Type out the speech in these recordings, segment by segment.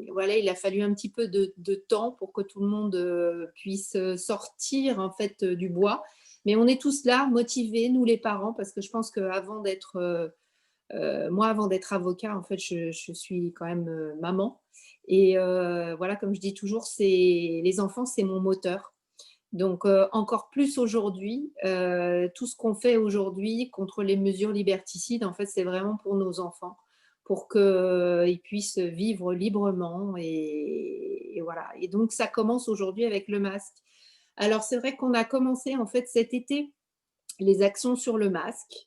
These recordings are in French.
voilà, il a fallu un petit peu de temps pour que tout le monde puisse sortir en fait du bois. Mais on est tous là, motivés, nous les parents, parce que je pense qu'avant d'être, moi, avant d'être avocat, en fait, je suis quand même maman. Et voilà, comme je dis toujours, les enfants, c'est mon moteur. Donc, encore plus aujourd'hui, tout ce qu'on fait aujourd'hui contre les mesures liberticides, en fait, c'est vraiment pour nos enfants, pour qu'ils puissent vivre librement et voilà. Et donc, ça commence aujourd'hui avec le masque. Alors, c'est vrai qu'on a commencé, en fait, cet été, les actions sur le masque.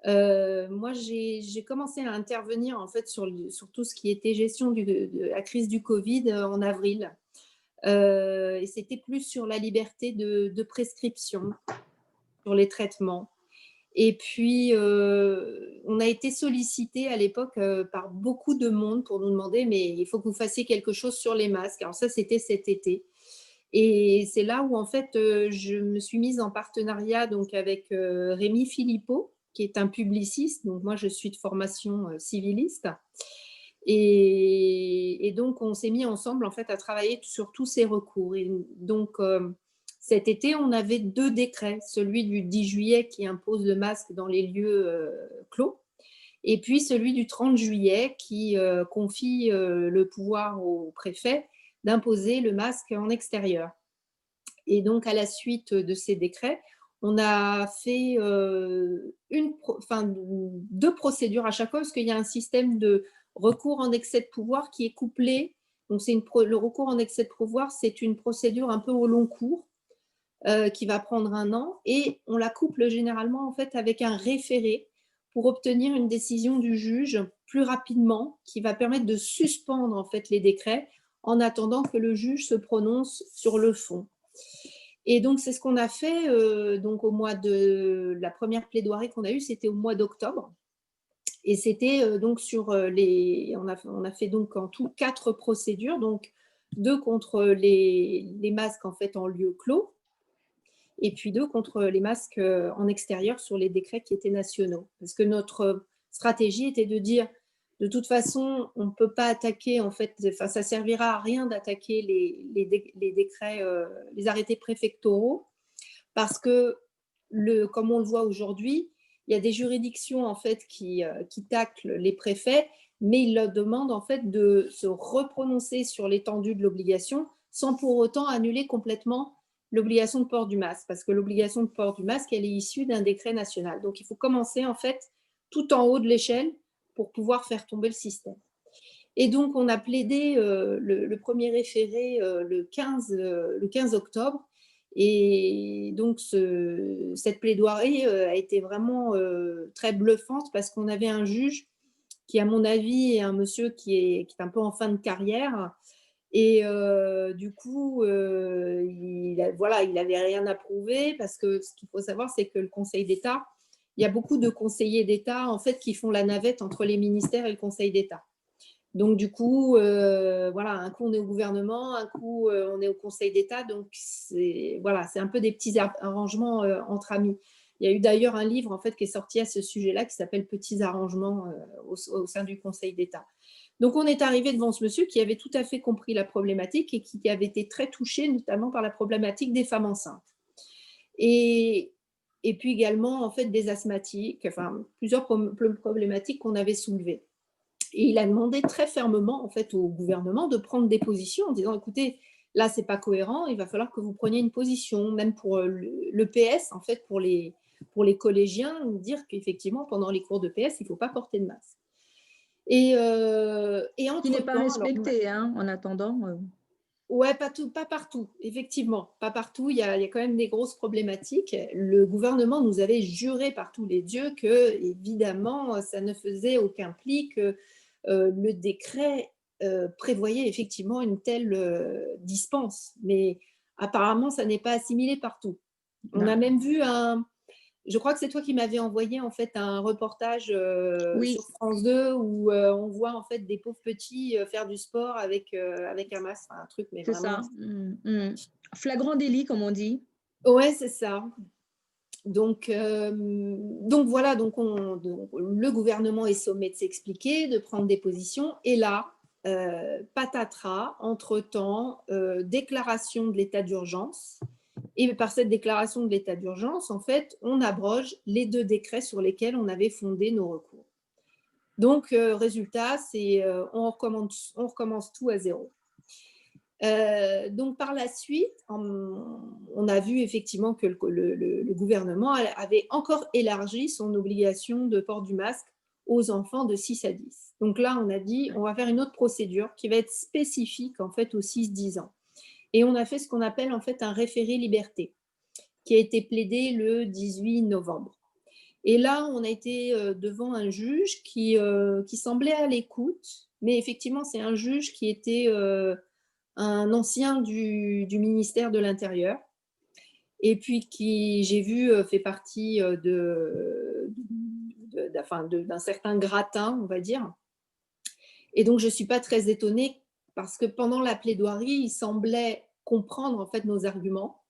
Moi, j'ai commencé à intervenir, en fait, sur tout ce qui était gestion de la crise du covid, en avril. Et c'était plus sur la liberté de prescription, sur les traitements. Et puis, on a été sollicité à l'époque par beaucoup de monde pour nous demander, mais il faut que vous fassiez quelque chose sur les masques. Alors ça, c'était cet été. Et c'est là où en fait, je me suis mise en partenariat donc avec Rémi Philippot, qui est un publiciste. Donc moi, je suis de formation civiliste. Et donc, on s'est mis ensemble en fait à travailler sur tous ces recours. Et donc, cet été, on avait 2 décrets, celui du 10 juillet qui impose le masque dans les lieux clos, et puis celui du 30 juillet qui confie le pouvoir au préfet d'imposer le masque en extérieur. Et donc, à la suite de ces décrets, on a fait enfin, 2 procédures à chaque fois, parce qu'il y a un système de recours en excès de pouvoir qui est couplé. Donc, le recours en excès de pouvoir, c'est une procédure un peu au long cours qui va prendre 1 an, et on la couple généralement en fait avec un référé pour obtenir une décision du juge plus rapidement, qui va permettre de suspendre en fait les décrets en attendant que le juge se prononce sur le fond. Et donc, c'est ce qu'on a fait donc au mois de la première plaidoirie qu'on a eue, c'était au mois d'octobre. Et c'était donc sur on a fait donc en tout 4 procédures, donc 2 contre les masques en fait en lieu clos, et puis 2 contre les masques en extérieur sur les décrets qui étaient nationaux. Parce que notre stratégie était de dire, de toute façon, on ne peut pas attaquer, en fait, enfin, ça servira à rien d'attaquer les décrets, les arrêtés préfectoraux, parce que, comme on le voit aujourd'hui, il y a des juridictions en fait qui taclent les préfets, mais ils leur demandent en fait de se reprononcer sur l'étendue de l'obligation sans pour autant annuler complètement l'obligation de port du masque, parce que l'obligation de port du masque, elle est issue d'un décret national. Donc, il faut commencer en fait tout en haut de l'échelle pour pouvoir faire tomber le système. Et donc, on a plaidé le premier référé le 15 octobre. Et donc, cette plaidoirie a été vraiment très bluffante, parce qu'on avait un juge qui, à mon avis, est un monsieur qui est un peu en fin de carrière. Et du coup, voilà, il n'avait rien à prouver, parce que ce qu'il faut savoir, c'est que le Conseil d'État, il y a beaucoup de conseillers d'État en fait, qui font la navette entre les ministères et le Conseil d'État. Donc, du coup, voilà, un coup on est au gouvernement, un coup on est au Conseil d'État. Donc, voilà, c'est un peu des petits arrangements entre amis. Il y a eu d'ailleurs un livre en fait, qui est sorti à ce sujet-là qui s'appelle Petits arrangements au sein du Conseil d'État. Donc, on est arrivé devant ce monsieur qui avait tout à fait compris la problématique et qui avait été très touché, notamment par la problématique des femmes enceintes. Et puis également, en fait, des asthmatiques, enfin, plusieurs problématiques qu'on avait soulevées. Et il a demandé très fermement en fait, au gouvernement de prendre des positions en disant, écoutez, là, ce n'est pas cohérent, il va falloir que vous preniez une position, même pour l'EPS, en fait, pour les collégiens, dire qu'effectivement, pendant les cours d'EPS, il ne faut pas porter de masque. Et Qui n'est pas entre-temps, alors, respecté, hein, en attendant. ouais, pas partout, effectivement, pas partout. Il y a quand même des grosses problématiques. Le gouvernement nous avait juré par tous les dieux que, évidemment, ça ne faisait aucun pli, que le décret prévoyait effectivement une telle dispense. Mais apparemment, ça n'est pas assimilé partout. On a Non. même vu je crois que c'est toi qui m'avais envoyé en fait un reportage Oui, sur France 2 où on voit en fait des pauvres petits faire du sport avec un masque, un truc, mais c'est vraiment. ça. Flagrant délit, comme on dit. Ouais, c'est ça. Donc voilà, donc le gouvernement est sommé de s'expliquer, de prendre des positions. Et là, patatras, entre-temps, déclaration de l'état d'urgence. Et par cette déclaration de l'état d'urgence, en fait, on abroge les 2 décrets sur lesquels on avait fondé nos recours. Donc, résultat, c'est on recommence tout à zéro. Donc, par la suite, on a vu effectivement que le gouvernement avait encore élargi son obligation de port du masque aux enfants de 6 à 10. Donc là, on a dit, on va faire une autre procédure qui va être spécifique en fait aux 6-10 ans. Et on a fait ce qu'on appelle en fait un référé liberté, qui a été plaidé le 18 novembre. Et là, on a été devant un juge qui semblait à l'écoute, mais effectivement, c'est un juge qui était un ancien du ministère de l'Intérieur, et puis qui, j'ai vu, fait partie d'un certain gratin, on va dire. Et donc, je ne suis pas très étonnée, parce que pendant la plaidoirie, il semblait comprendre en fait nos arguments.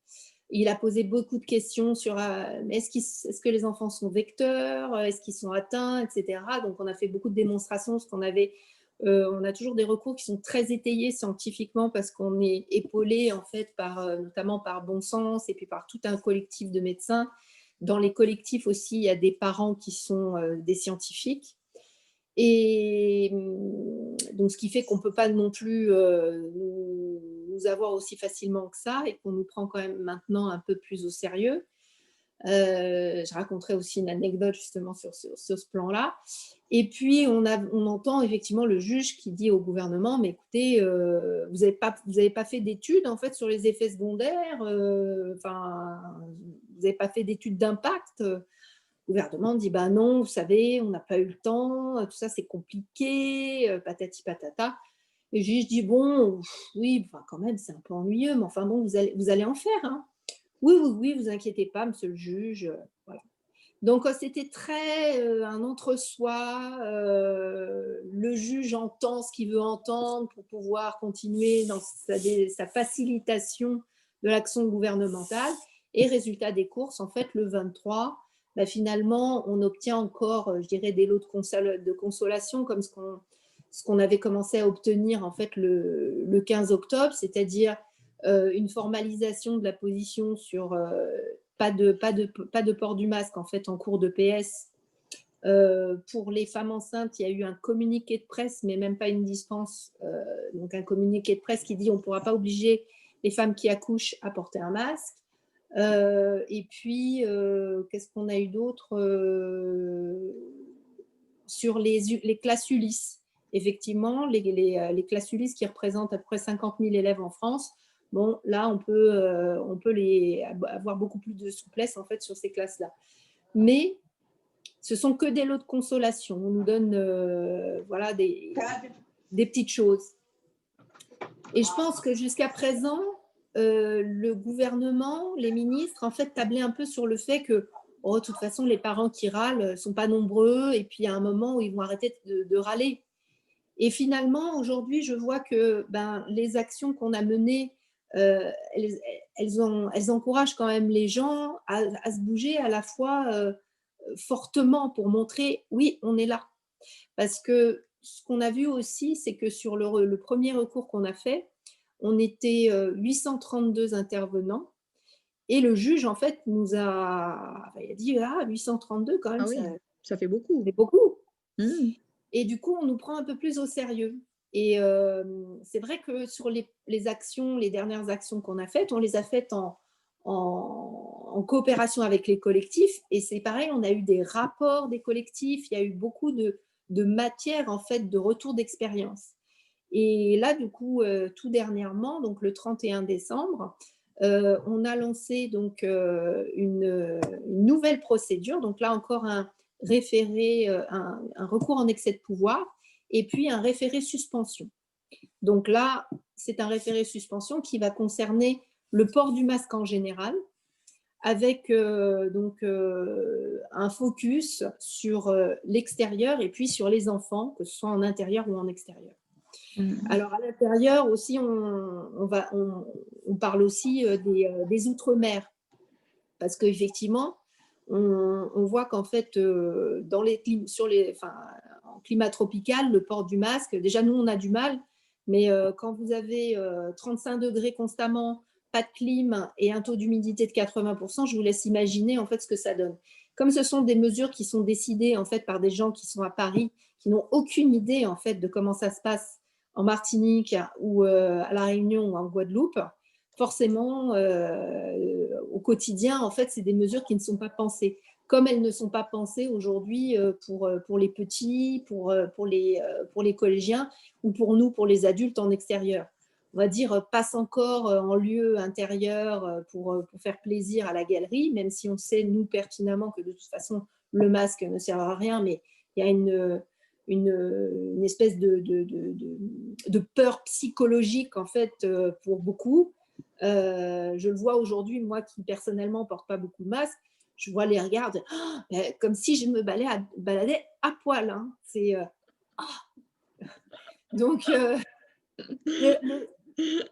Il a posé beaucoup de questions sur est-ce que les enfants sont vecteurs, est-ce qu'ils sont atteints, etc. Donc, on a fait beaucoup de démonstrations, parce qu'on avait on a toujours des recours qui sont très étayés scientifiquement, parce qu'on est épaulé en fait notamment par Bon Sens et puis par tout un collectif de médecins. Dans les collectifs aussi, il y a des parents qui sont des scientifiques. Et donc, ce qui fait qu'on ne peut pas non plus nous avoir aussi facilement que ça, et qu'on nous prend quand même maintenant un peu plus au sérieux. Je raconterai aussi une anecdote justement sur ce plan-là. Et puis, on entend effectivement le juge qui dit au gouvernement, mais écoutez, vous n'avez pas fait d'études en fait sur les effets secondaires, vous n'avez pas fait d'études d'impact. Le gouvernement dit, bah non, vous savez, on n'a pas eu le temps, tout ça c'est compliqué, patati patata. Et le juge dit, bon, oui, quand même, c'est un peu ennuyeux, mais enfin bon, vous allez en faire, hein. Oui, oui, oui, vous inquiétez pas, monsieur le juge. Voilà. Donc, c'était très un entre-soi. Le juge entend ce qu'il veut entendre pour pouvoir continuer dans sa facilitation de l'action gouvernementale. Et résultat des courses, en fait, le 23, bah, finalement, on obtient encore, je dirais, des lots de consolation, comme ce qu'on avait commencé à obtenir en fait le 15 octobre, c'est-à-dire une formalisation de la position sur pas de port du masque en fait en cours de PS. Pour les femmes enceintes, il y a eu un communiqué de presse, mais même pas une dispense. Donc un communiqué de presse qui dit on ne pourra pas obliger les femmes qui accouchent à porter un masque. Et puis, qu'est-ce qu'on a eu d'autre sur les classes Ulysse. Effectivement, les classes Ulysse qui représentent à peu près 50 000 élèves en France, bon, là, on peut avoir beaucoup plus de souplesse en fait sur ces classes-là. Mais ce sont que des lots de consolation. On nous donne voilà, des petites choses. Et je pense que jusqu'à présent, le gouvernement, les ministres, en fait, tablaient un peu sur le fait que, oh, de toute façon, les parents qui râlent ne sont pas nombreux, et puis il y a un moment où ils vont arrêter de râler. Et finalement, aujourd'hui, je vois que les actions qu'on a menées, elles encouragent quand même les gens à se bouger à la fois fortement pour montrer, oui, on est là. Parce que ce qu'on a vu aussi, c'est que sur le premier recours qu'on a fait, on était 832 intervenants, et le juge, en fait, il a dit, 832 quand même, Ah oui, ça fait beaucoup. C'est beaucoup. Mmh. Et du coup, on nous prend un peu plus au sérieux. Et c'est vrai que sur les actions, les dernières actions qu'on a faites, on les a faites en coopération avec les collectifs. Et c'est pareil, on a eu des rapports des collectifs, il y a eu beaucoup de matière, en fait, de retour d'expérience. Et là, du coup, tout dernièrement, donc le 31 décembre, on a lancé donc une nouvelle procédure. Donc là encore, un référé, un recours en excès de pouvoir, et puis un référé suspension. Donc là, c'est un référé suspension qui va concerner le port du masque en général, avec un focus sur l'extérieur et puis sur les enfants, que ce soit en intérieur ou en extérieur. Alors, à l'intérieur aussi, on parle aussi des outre-mer, parce qu'effectivement, on voit qu'en fait, en climat tropical, le port du masque, déjà nous on a du mal, mais quand vous avez 35 degrés constamment, pas de clim et un taux d'humidité de 80%, je vous laisse imaginer en fait ce que ça donne. Comme ce sont des mesures qui sont décidées en fait par des gens qui sont à Paris, qui n'ont aucune idée en fait de comment ça se passe en Martinique ou à La Réunion ou en Guadeloupe, forcément, au quotidien, en fait, c'est des mesures qui ne sont pas pensées. Comme elles ne sont pas pensées aujourd'hui pour les petits, pour les collégiens ou pour nous, pour les adultes en extérieur. On va dire, passe encore en lieu intérieur pour faire plaisir à la galerie, même si on sait, nous, pertinemment, que de toute façon, le masque ne sert à rien, mais il y a une espèce de peur psychologique, en fait, pour beaucoup. Je le vois aujourd'hui, moi qui personnellement ne porte pas beaucoup de masque, je vois les regards comme si je me baladais à poil. Hein. C'est donc le-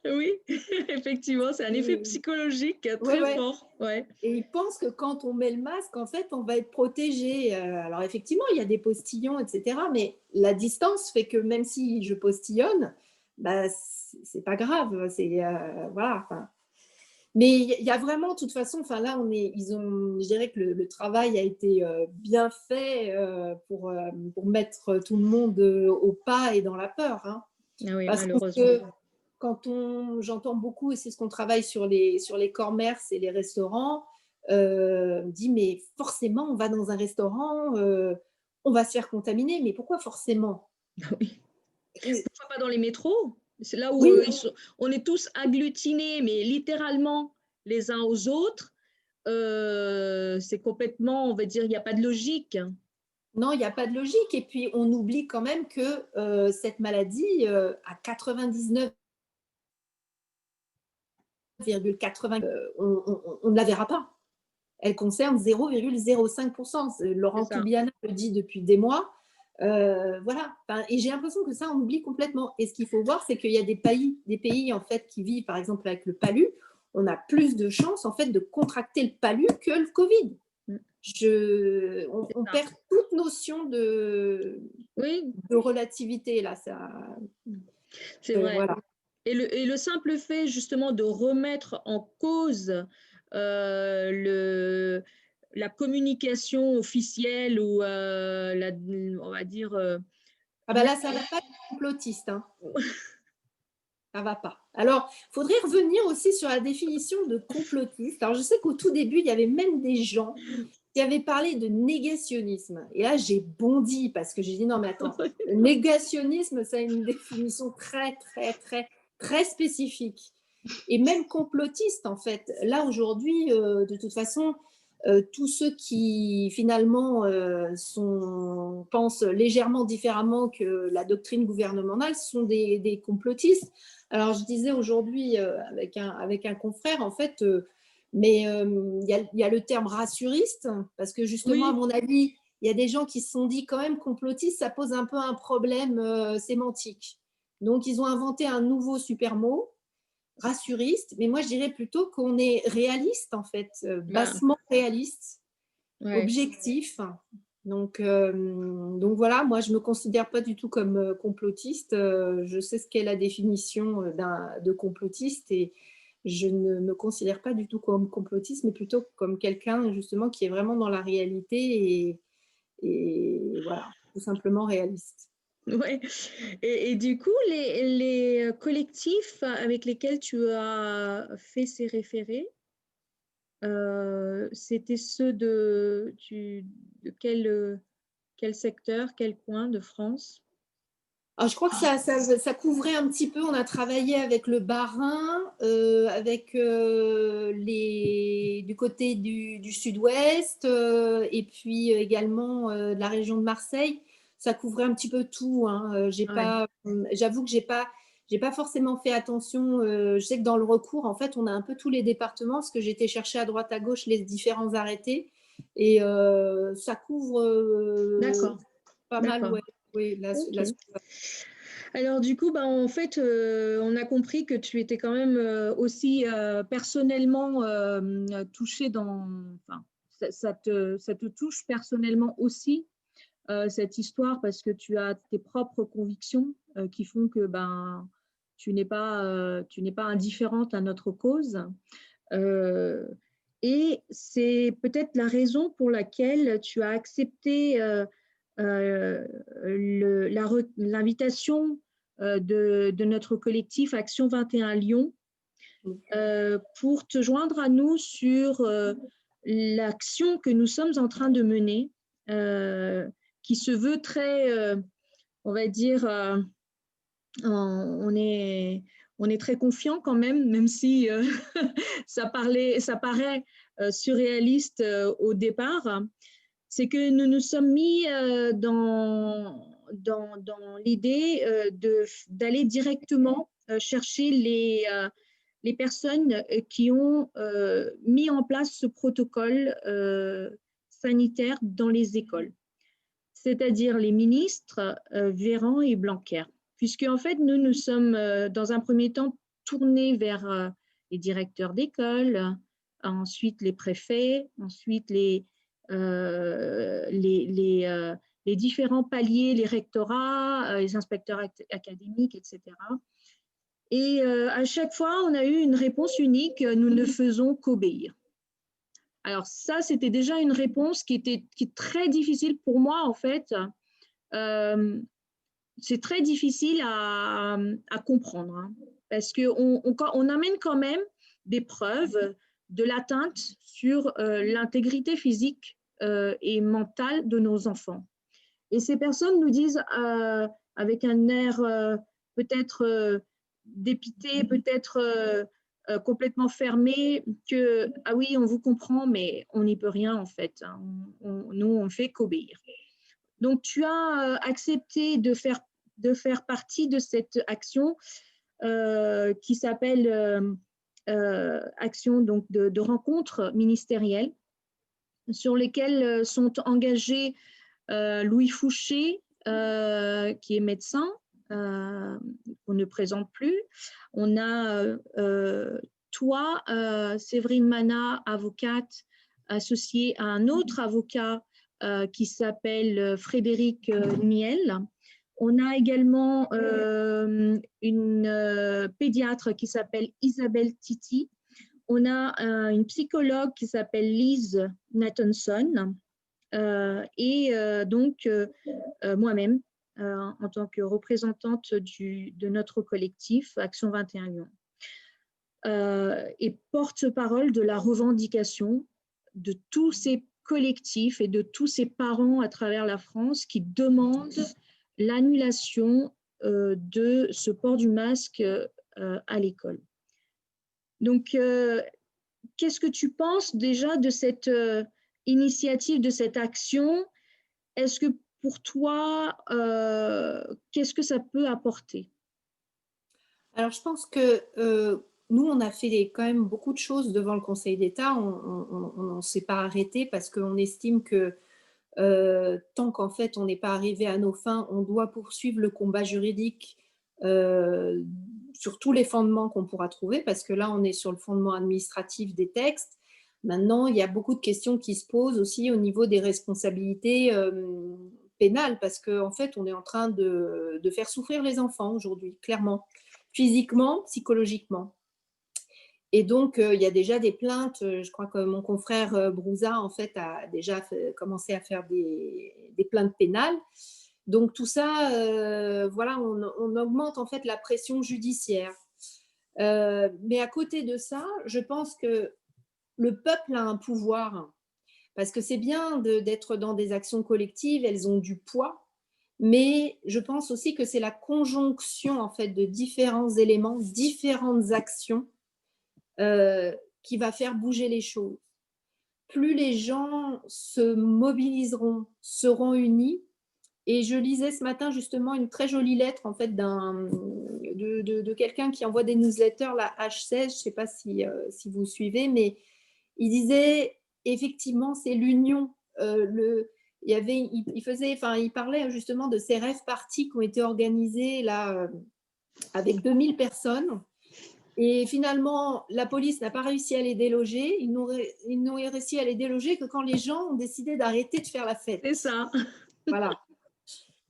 Oui, effectivement, c'est un effet psychologique ouais, très ouais. fort. Ouais. Et ils pensent que quand on met le masque, en fait, on va être protégé. Alors effectivement, il y a des postillons, etc. Mais la distance fait que même si je postillonne, bah, c'est pas grave. C'est voilà. Enfin, mais il y a vraiment, de toute façon, enfin là, je dirais que le travail a été bien fait pour mettre tout le monde au pas et dans la peur. Hein. Ah oui, Parce malheureusement. que j'entends beaucoup, et c'est ce qu'on travaille sur les commerces et les restaurants, on dit, mais forcément, on va dans un restaurant, on va se faire contaminer. Mais pourquoi forcément? Ah oui. Et- Pourquoi pas dans les métros? C'est là où Oui, on est tous agglutinés, mais littéralement les uns aux autres. C'est complètement, on va dire, il n'y a pas de logique. non, il n'y a pas de logique. Et puis, on oublie quand même que cette maladie, à 99,80, on ne la verra pas. Elle concerne 0,05%. C'est Laurent ça. Toubiana le dit depuis des mois. Voilà. Enfin, et j'ai l'impression que ça, on oublie complètement. Et ce qu'il faut voir, c'est qu'il y a des pays en fait, qui vivent, par exemple, avec le palu. On a plus de chances en fait, de contracter le palu que le Covid. Mm. On Ça. perd toute notion Oui, de relativité. Là, c'est vrai. voilà. Et le simple fait justement de remettre en cause la communication officielle ou on va dire, Ah ben là, ça ne va pas être complotiste. Hein. Ça va pas. Alors, il faudrait revenir aussi sur la définition de complotiste. Alors, je sais qu'au tout début, il y avait même des gens qui avaient parlé de négationnisme. Et là, j'ai bondi parce que j'ai dit non, mais attends, le négationnisme, ça a une définition très, très, très, très spécifique. Et même complotiste, en fait. Là, aujourd'hui, de toute façon, tous ceux qui finalement pensent légèrement différemment que la doctrine gouvernementale sont des complotistes. Alors je disais aujourd'hui avec un confrère, en fait, mais il y a le terme rassuriste, parce que justement, à oui, mon avis, il y a des gens qui se sont dit quand même complotiste, ça pose un peu un problème sémantique. Donc ils ont inventé un nouveau super mot, rassuriste, mais moi je dirais plutôt qu'on est réaliste en fait, bah, bassement réaliste, ouais. objectif. Donc voilà, moi je me considère pas du tout comme complotiste. Je sais ce qu'est la définition de complotiste et je ne me considère pas du tout comme complotiste, mais plutôt comme quelqu'un justement qui est vraiment dans la réalité et voilà, tout simplement réaliste. Ouais. Et du coup, les collectifs avec lesquels tu as fait ces référés, c'était ceux de quel secteur, quel coin de France? Alors, je crois que ça couvrait un petit peu. On a travaillé avec le Bas-Rhin, avec du côté du sud-ouest, et puis également de la région de Marseille. Ça couvrait un petit peu tout. Hein. Ouais. J'avoue que j'ai pas forcément fait attention. Je sais que dans le recours, en fait, on a un peu tous les départements, parce que j'ai été chercher à droite à gauche les différents arrêtés, et ça couvre D'accord, pas mal, d'accord. ouais. Oui, Ok. Alors du coup, bah, en fait, on a compris que tu étais quand même aussi personnellement touché enfin, ça te touche personnellement aussi, cette histoire, parce que tu as tes propres convictions qui font que tu n'es pas indifférente à notre cause. Et c'est peut-être la raison pour laquelle tu as accepté l'invitation de notre collectif Action 21 Lyon pour te joindre à nous sur l'action que nous sommes en train de mener, qui se veut très, on va dire, on est très confiant quand même si ça paraît surréaliste au départ. C'est que nous nous sommes mis dans l'idée d'aller directement chercher les personnes qui ont mis en place ce protocole sanitaire dans les écoles, c'est-à-dire les ministres Véran et Blanquer. Puisque en fait, nous sommes dans un premier temps tournés vers les directeurs d'école, ensuite les préfets, ensuite les différents paliers, les rectorats, les inspecteurs académiques, etc. Et à chaque fois, on a eu une réponse unique, nous ne faisons qu'obéir. Alors ça, c'était déjà une réponse qui est très difficile pour moi, en fait. C'est très difficile à comprendre, hein, parce qu'on amène quand même des preuves de l'atteinte sur l'intégrité physique et mentale de nos enfants. Et ces personnes nous disent avec un air peut-être dépité, peut-être complètement fermé, que « ah oui, on vous comprend, mais on n'y peut rien en fait, hein. Nous, on ne fait qu'obéir ». Donc, tu as accepté de faire partie de cette action qui s'appelle action donc, de rencontre ministérielle, sur lesquelles sont engagés Louis Fouché, qui est médecin, qu'on ne présente plus. On a toi, Séverine Mana, avocate, associée à un autre avocat qui s'appelle Frédéric Niel. On a également une pédiatre qui s'appelle Isabelle Titi. On a une psychologue qui s'appelle Lise Nathanson et donc moi-même en tant que représentante de notre collectif Action 21 Lyon et porte-parole de la revendication de tous ces collectifs et de tous ces parents à travers la France qui demandent l'annulation de ce port du masque à l'école. Donc, qu'est-ce que tu penses déjà de cette initiative, de cette action? Est-ce que pour toi, qu'est-ce que ça peut apporter? Alors, je pense que nous, on a fait quand même beaucoup de choses devant le Conseil d'État. On ne s'est pas arrêté parce qu'on estime que tant qu'en fait, on n'est pas arrivé à nos fins, on doit poursuivre le combat juridique sur tous les fondements qu'on pourra trouver, parce que là, on est sur le fondement administratif des textes. Maintenant, il y a beaucoup de questions qui se posent aussi au niveau des responsabilités pénales, parce qu'en fait, on est en train de faire souffrir les enfants aujourd'hui, clairement, physiquement, psychologiquement. Et donc, il y a déjà des plaintes. Je crois que mon confrère Brouza, en fait, a déjà commencé à faire des plaintes pénales. Donc, tout ça, voilà, on augmente en fait la pression judiciaire. Mais à côté de ça, je pense que le peuple a un pouvoir, parce que c'est bien d'être dans des actions collectives, elles ont du poids, mais je pense aussi que c'est la conjonction en fait de différents éléments, différentes actions qui va faire bouger les choses. Plus les gens se mobiliseront, seront unis. Et je lisais ce matin justement une très jolie lettre en fait de quelqu'un qui envoie des newsletters, la H16, je ne sais pas si vous suivez, mais il disait effectivement c'est l'union. Il parlait justement de ces rêves parties qui ont été organisés là avec 2000 personnes. Et finalement, la police n'a pas réussi à les déloger. Ils n'ont réussi à les déloger que quand les gens ont décidé d'arrêter de faire la fête. C'est ça. Voilà.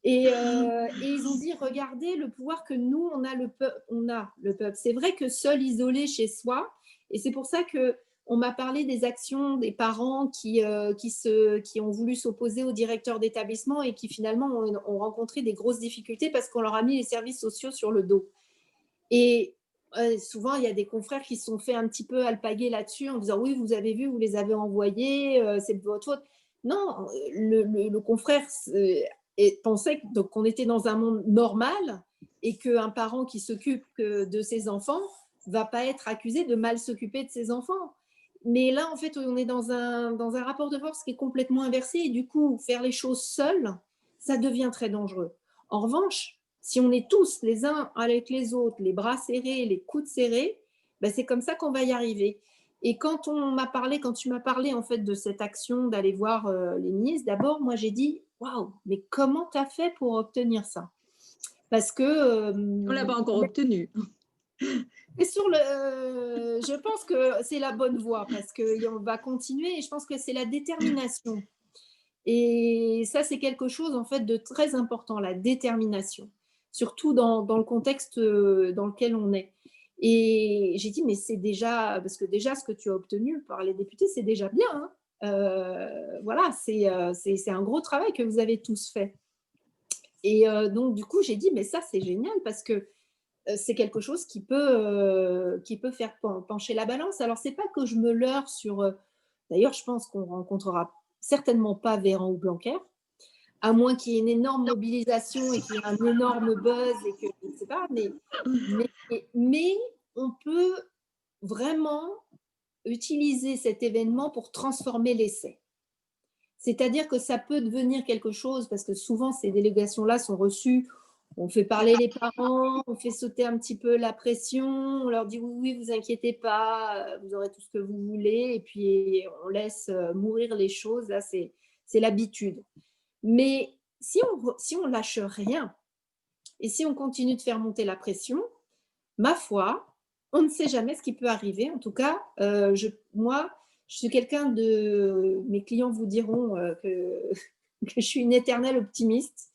Et ils ont dit, regardez le pouvoir que nous, on a le peuple. C'est vrai que seul, isolé chez soi, et c'est pour ça que on m'a parlé des actions des parents qui ont voulu s'opposer au directeur d'établissement et qui finalement ont rencontré des grosses difficultés parce qu'on leur a mis les services sociaux sur le dos. Et souvent, il y a des confrères qui se sont fait un petit peu alpaguer là-dessus en disant oui, vous avez vu, vous les avez envoyés, c'est de votre faute. Non, le confrère pensait qu'on était dans un monde normal et qu'un parent qui s'occupe de ses enfants ne va pas être accusé de mal s'occuper de ses enfants. Mais là, en fait, on est dans un rapport de force qui est complètement inversé et du coup, faire les choses seuls, ça devient très dangereux. En revanche, si on est tous les uns avec les autres, les bras serrés, les coudes serrés, ben c'est comme ça qu'on va y arriver. Et quand tu m'as parlé en fait de cette action d'aller voir les ministres, d'abord, moi j'ai dit, waouh, mais comment tu as fait pour obtenir ça? Parce que On l'a pas encore obtenu. et je pense que c'est la bonne voie parce qu'on va continuer et je pense que c'est la détermination. Et ça, c'est quelque chose en fait de très important, la détermination, surtout dans le contexte dans lequel on est. Et j'ai dit, mais c'est déjà, parce que déjà ce que tu as obtenu par les députés, c'est déjà bien. Hein. Voilà, c'est un gros travail que vous avez tous fait. Et donc, du coup, j'ai dit, mais ça, c'est génial parce que c'est quelque chose qui peut faire pencher la balance. Alors, c'est pas que je me leurre sur. D'ailleurs, je pense qu'on rencontrera certainement pas Véran ou Blanquer, à moins qu'il y ait une énorme mobilisation et qu'il y ait un énorme buzz et que je ne sais pas, mais on peut vraiment utiliser cet événement pour transformer l'essai. C'est-à-dire que ça peut devenir quelque chose, parce que souvent ces délégations-là sont reçues, on fait parler les parents, on fait sauter un petit peu la pression, on leur dit oui, oui, vous inquiétez pas, vous aurez tout ce que vous voulez, et puis on laisse mourir les choses, là c'est l'habitude. Mais si on lâche rien, et si on continue de faire monter la pression, ma foi, on ne sait jamais ce qui peut arriver. En tout cas, moi, je suis quelqu'un de. Mes clients vous diront que je suis une éternelle optimiste,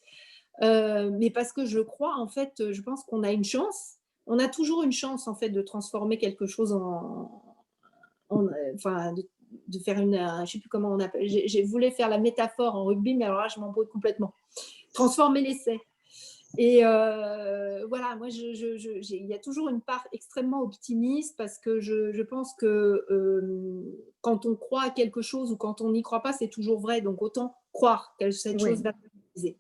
mais parce que je crois, en fait, je pense qu'on a une chance. On a toujours une chance, en fait, de transformer quelque chose enfin, de faire je ne sais plus comment on appelle. J'ai voulu faire la métaphore en rugby, mais alors là, je m'embrouille complètement. Transformer l'essai. Et voilà, moi, il y a toujours une part extrêmement optimiste parce que je pense que quand on croit à quelque chose ou quand on n'y croit pas, c'est toujours vrai. Donc, autant croire que cette chose Oui. va se réaliser.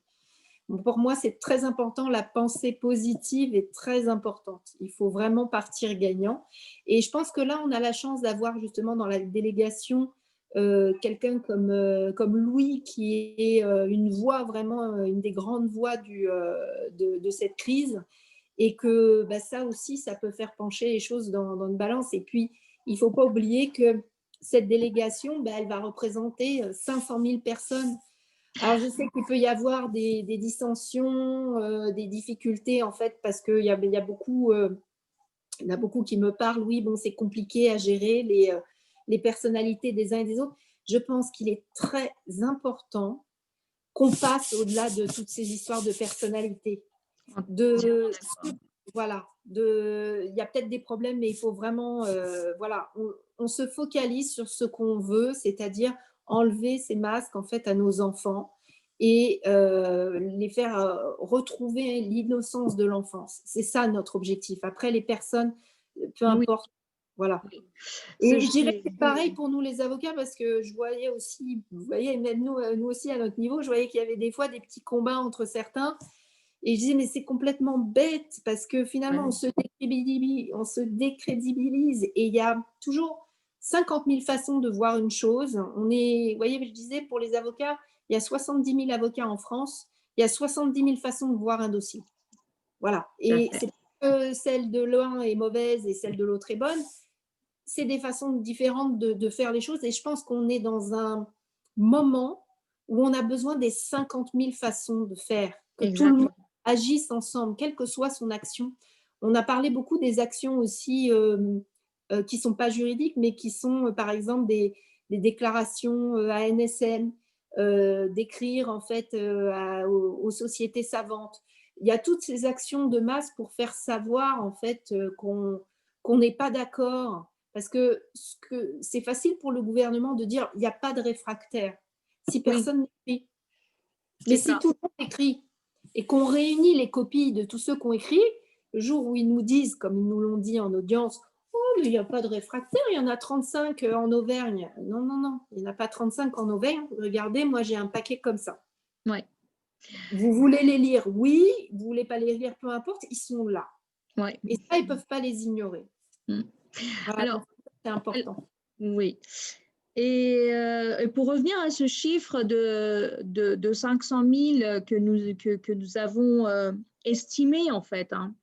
Donc, pour moi, c'est très important. La pensée positive est très importante. Il faut vraiment partir gagnant. Et je pense que là, on a la chance d'avoir justement dans la délégation quelqu'un comme Louis, qui est une voix vraiment, une des grandes voix de cette crise. Et que bah, ça aussi, ça peut faire pencher les choses dans une balance. Et puis, il ne faut pas oublier que cette délégation, bah, elle va représenter 500 000 personnes. Alors, je sais qu'il peut y avoir des dissensions, des difficultés, en fait, parce qu'il y a beaucoup, il y en a beaucoup qui me parlent, oui, bon, c'est compliqué à gérer les personnalités des uns et des autres. Je pense qu'il est très important qu'on passe au-delà de toutes ces histoires de personnalité. Voilà, il y a peut-être des problèmes, mais il faut vraiment, voilà, on se focalise sur ce qu'on veut, c'est-à-dire enlever ces masques en fait à nos enfants et les faire retrouver l'innocence de l'enfance. C'est ça notre objectif. Après, les personnes, peu Oui, importe, voilà. c'est Et je dirais que c'est pareil pour nous les avocats parce que je voyais aussi, vous voyez, même nous aussi à notre niveau, je voyais qu'il y avait des fois des petits combats entre certains. Et je disais, mais c'est complètement bête parce que finalement, ouais. on se décrédibilise et il y a toujours 50 000 façons de voir une chose. Vous voyez, je disais, pour les avocats, il y a 70 000 avocats en France, il y a 70 000 façons de voir un dossier. Voilà. Tout à Et fait. c'est pas que celle de l'un est mauvaise et celle de l'autre est bonne. C'est des façons différentes de faire les choses. Et je pense qu'on est dans un moment où on a besoin des 50 000 façons de faire, que tout le monde Exactement. agisse ensemble, quelle que soit son action. On a parlé beaucoup des actions aussi qui ne sont pas juridiques, mais qui sont par exemple des déclarations ANSM, d'écrire en fait aux sociétés savantes. Il y a toutes ces actions de masse pour faire savoir en fait qu'on n'est pas d'accord. Parce que c'est facile pour le gouvernement de dire il n'y a pas de réfractaires si Oui, personne n'écrit. Mais c'est si ça. tout le monde écrit et qu'on réunit les copies de tous ceux qui ont écrit, le jour où ils nous disent, comme ils nous l'ont dit en audience, oh, mais il n'y a pas de réfractaires, il y en a 35 en Auvergne. Non, non, non, il n'y en a pas 35 en Auvergne. Regardez, moi j'ai un paquet comme ça. Ouais, Vous voulez les lire? Oui. Vous voulez pas les lire? Peu importe, ils sont là. ouais. Et ça, ils ne peuvent pas les ignorer. Mm. Voilà, Alors, donc c'est important. oui. Et pour revenir à ce chiffre de 500 000 que nous avons estimé, en fait, hein,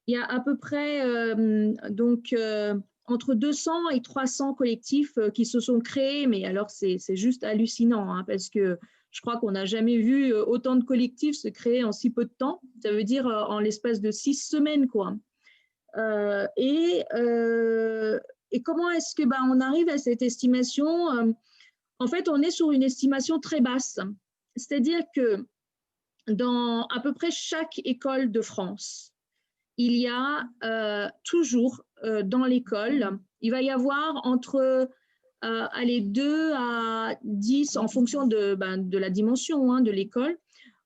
il y a à peu près entre 200 et 300 collectifs qui se sont créés, mais alors c'est juste hallucinant, hein, parce que je crois qu'on n'a jamais vu autant de collectifs se créer en si peu de temps. Ça veut dire en l'espace de 6 semaines, quoi. Euh, et, euh, et comment est-ce que on arrive à cette estimation? En fait, on est sur une estimation très basse. C'est-à-dire que dans à peu près chaque école de France, il y a toujours dans l'école, il va y avoir entre allez, 2 à 10, en fonction de la dimension, hein, de l'école,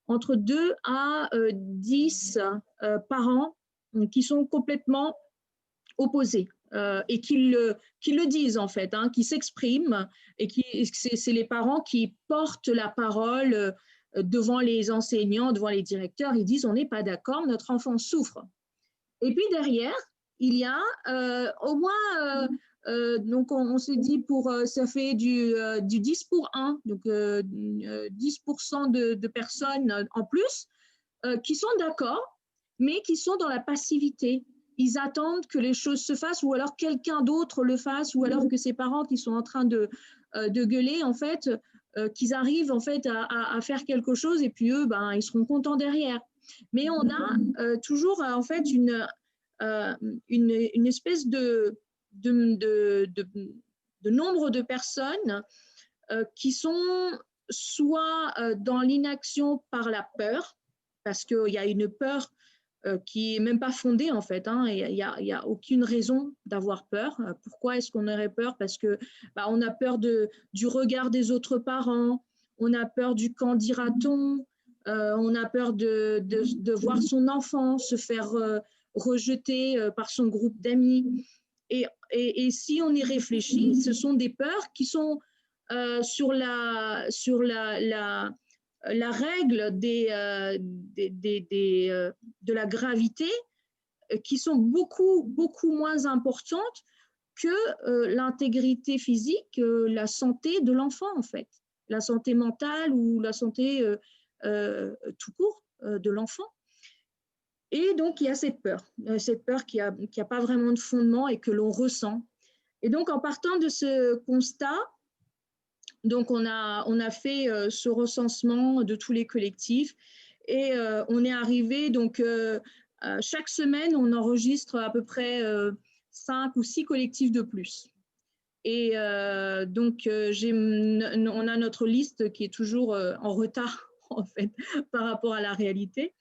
entre 2 à 10 parents qui sont complètement opposés et qui le disent en fait, hein, qui s'expriment et c'est les parents qui portent la parole devant les enseignants, devant les directeurs. Ils disent on n'est pas d'accord, notre enfant souffre. Et puis derrière, il y a au moins, donc on s'est dit ça fait du 10 pour 1, donc 10% de personnes en plus qui sont d'accord, mais qui sont dans la passivité. Ils attendent que les choses se fassent ou alors quelqu'un d'autre le fasse ou alors que ces parents qui sont en train de gueuler, en fait, qu'ils arrivent en fait à faire quelque chose et puis eux, ils seront contents derrière. Mais on a toujours en fait une espèce de nombre de personnes qui sont soit dans l'inaction par la peur, parce qu'il y a une peur qui n'est même pas fondée en fait, hein, il n'y a aucune raison d'avoir peur. Pourquoi est-ce qu'on aurait peur? Parce que on a peur du regard des autres parents, on a peur du qu'en dira-t-on, on a peur de voir son enfant se faire rejeter par son groupe d'amis. Et si on y réfléchit, ce sont des peurs qui sont sur la règle de la gravité qui sont beaucoup, beaucoup moins importantes que l'intégrité physique, la santé de l'enfant, en fait, la santé mentale ou la santé tout court de l'enfant. Et donc, il y a cette peur qui a pas vraiment de fondement et que l'on ressent. Et donc, en partant de ce constat, donc on a fait ce recensement de tous les collectifs et on est arrivé, donc chaque semaine, on enregistre à peu près 5 ou 6 collectifs de plus. Et donc, on a notre liste qui est toujours en retard, en fait, par rapport à la réalité.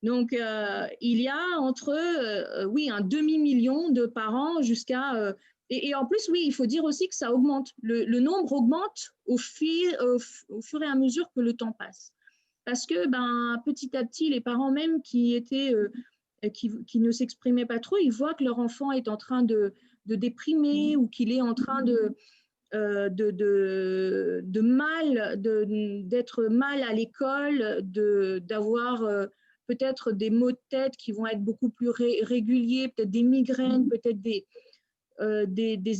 Donc, il y a entre, oui, un demi-million de parents jusqu'à… et en plus, oui, il faut dire aussi que ça augmente. Le nombre augmente au fur et à mesure que le temps passe. Parce que petit à petit, les parents même qui ne s'exprimaient pas trop, ils voient que leur enfant est en train de déprimer ou qu'il est en train d'être mal à l'école, d'avoir peut-être des maux de tête qui vont être beaucoup plus réguliers, peut-être des migraines, peut-être des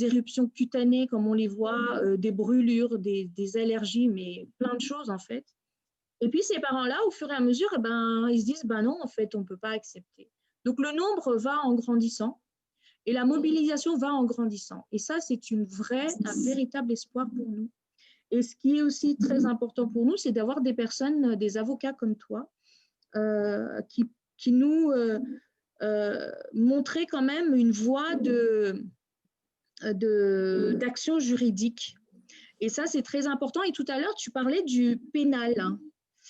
éruptions cutanées comme on les voit, des brûlures, des allergies, mais plein de choses en fait. Et puis ces parents-là, au fur et à mesure, ils se disent non, en fait, on ne peut pas accepter. Donc le nombre va en grandissant et la mobilisation va en grandissant. Et ça, c'est un véritable espoir pour nous. Et ce qui est aussi très important pour nous, c'est d'avoir des personnes, des avocats comme toi, qui nous montrer quand même une voie d'action juridique. Et ça, c'est très important. Et tout à l'heure, tu parlais du pénal.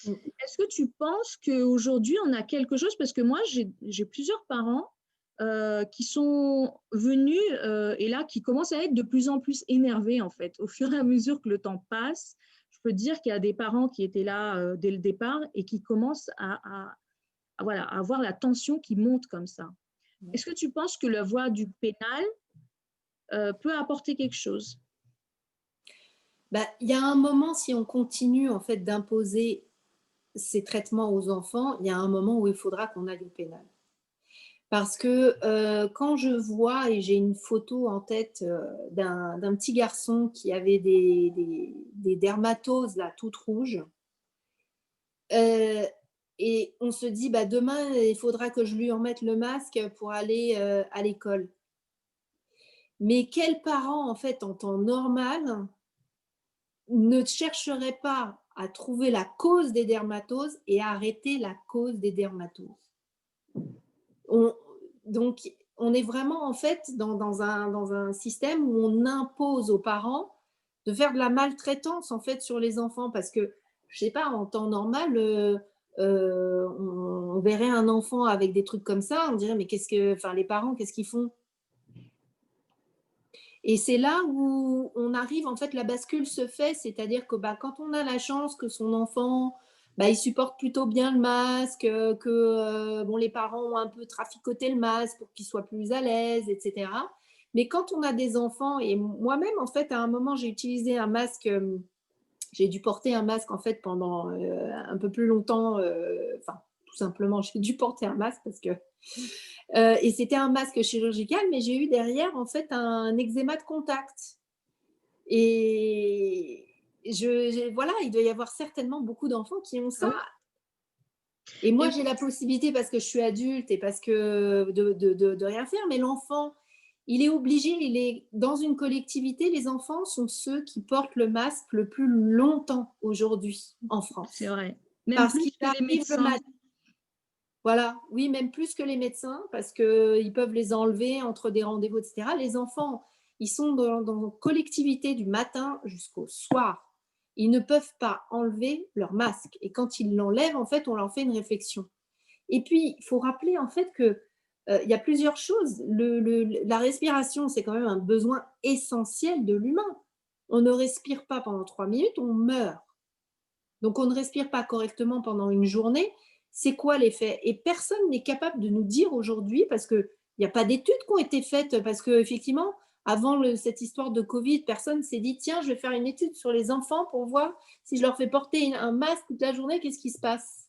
Mm. Est-ce que tu penses qu'aujourd'hui, on a quelque chose, parce que moi, j'ai plusieurs parents qui sont venus et là, qui commencent à être de plus en plus énervés, en fait. Au fur et à mesure que le temps passe, je peux dire qu'il y a des parents qui étaient là dès le départ et qui commencent voilà, à avoir la tension qui monte comme ça. Est-ce que tu penses que la voie du pénal peut apporter quelque chose? Bah, il y a un moment, si on continue en fait d'imposer ces traitements aux enfants, il y a un moment où il faudra qu'on aille au pénal. Parce que quand je vois, et j'ai une photo en tête d'un petit garçon qui avait des dermatoses là, toutes rouges, euh, et on se dit, bah, demain, il faudra que je lui en mette le masque pour aller à l'école. Mais quel parent, en fait, en temps normal, ne chercherait pas à trouver la cause des dermatoses et à arrêter la cause des dermatoses? On, donc, on est vraiment en fait dans un système où on impose aux parents de faire de la maltraitance en fait sur les enfants parce que, je sais pas, en temps normal, on verrait un enfant avec des trucs comme ça, on dirait mais qu'est-ce que, enfin les parents, qu'est-ce qu'ils font? Et c'est là où on arrive, en fait, la bascule se fait, c'est-à-dire que bah, quand on a la chance que son enfant, bah, il supporte plutôt bien le masque, que bon, les parents ont un peu traficoté le masque pour qu'il soit plus à l'aise, etc. Mais quand on a des enfants, et moi-même, en fait, à un moment, j'ai utilisé un masque, j'ai dû porter un masque, en fait, pendant un peu plus longtemps, enfin, tout simplement, j'ai dû porter un masque parce que et c'était un masque chirurgical, mais j'ai eu derrière, en fait, un eczéma de contact. Et voilà, il doit y avoir certainement beaucoup d'enfants qui ont Ah ça. oui. Et moi, Et j'ai la possibilité, parce que je suis adulte et parce que de rien faire, mais l'enfant, il est obligé, il est dans une collectivité, les enfants sont ceux qui portent le masque le plus longtemps aujourd'hui en c'est France. vrai. Même Parce plus qu'il que les arrive le médecins. matin. Voilà, oui, même plus que les médecins, parce qu'ils peuvent les enlever entre des rendez-vous, etc. Les enfants, ils sont dans une collectivité du matin jusqu'au soir. Ils ne peuvent pas enlever leur masque. Et quand ils l'enlèvent, en fait, on leur fait une réflexion. Et puis, il faut rappeler, en fait, que il y a plusieurs choses. La respiration, c'est quand même un besoin essentiel de l'humain. On ne respire pas pendant 3 minutes, on meurt. Donc, on ne respire pas correctement pendant une journée. C'est quoi l'effet? Et personne n'est capable de nous dire aujourd'hui, parce qu'il n'y a pas d'études qui ont été faites, parce qu'effectivement, avant cette histoire de Covid, personne ne s'est dit, tiens, je vais faire une étude sur les enfants pour voir si je leur fais porter un masque toute la journée, qu'est-ce qui se passe?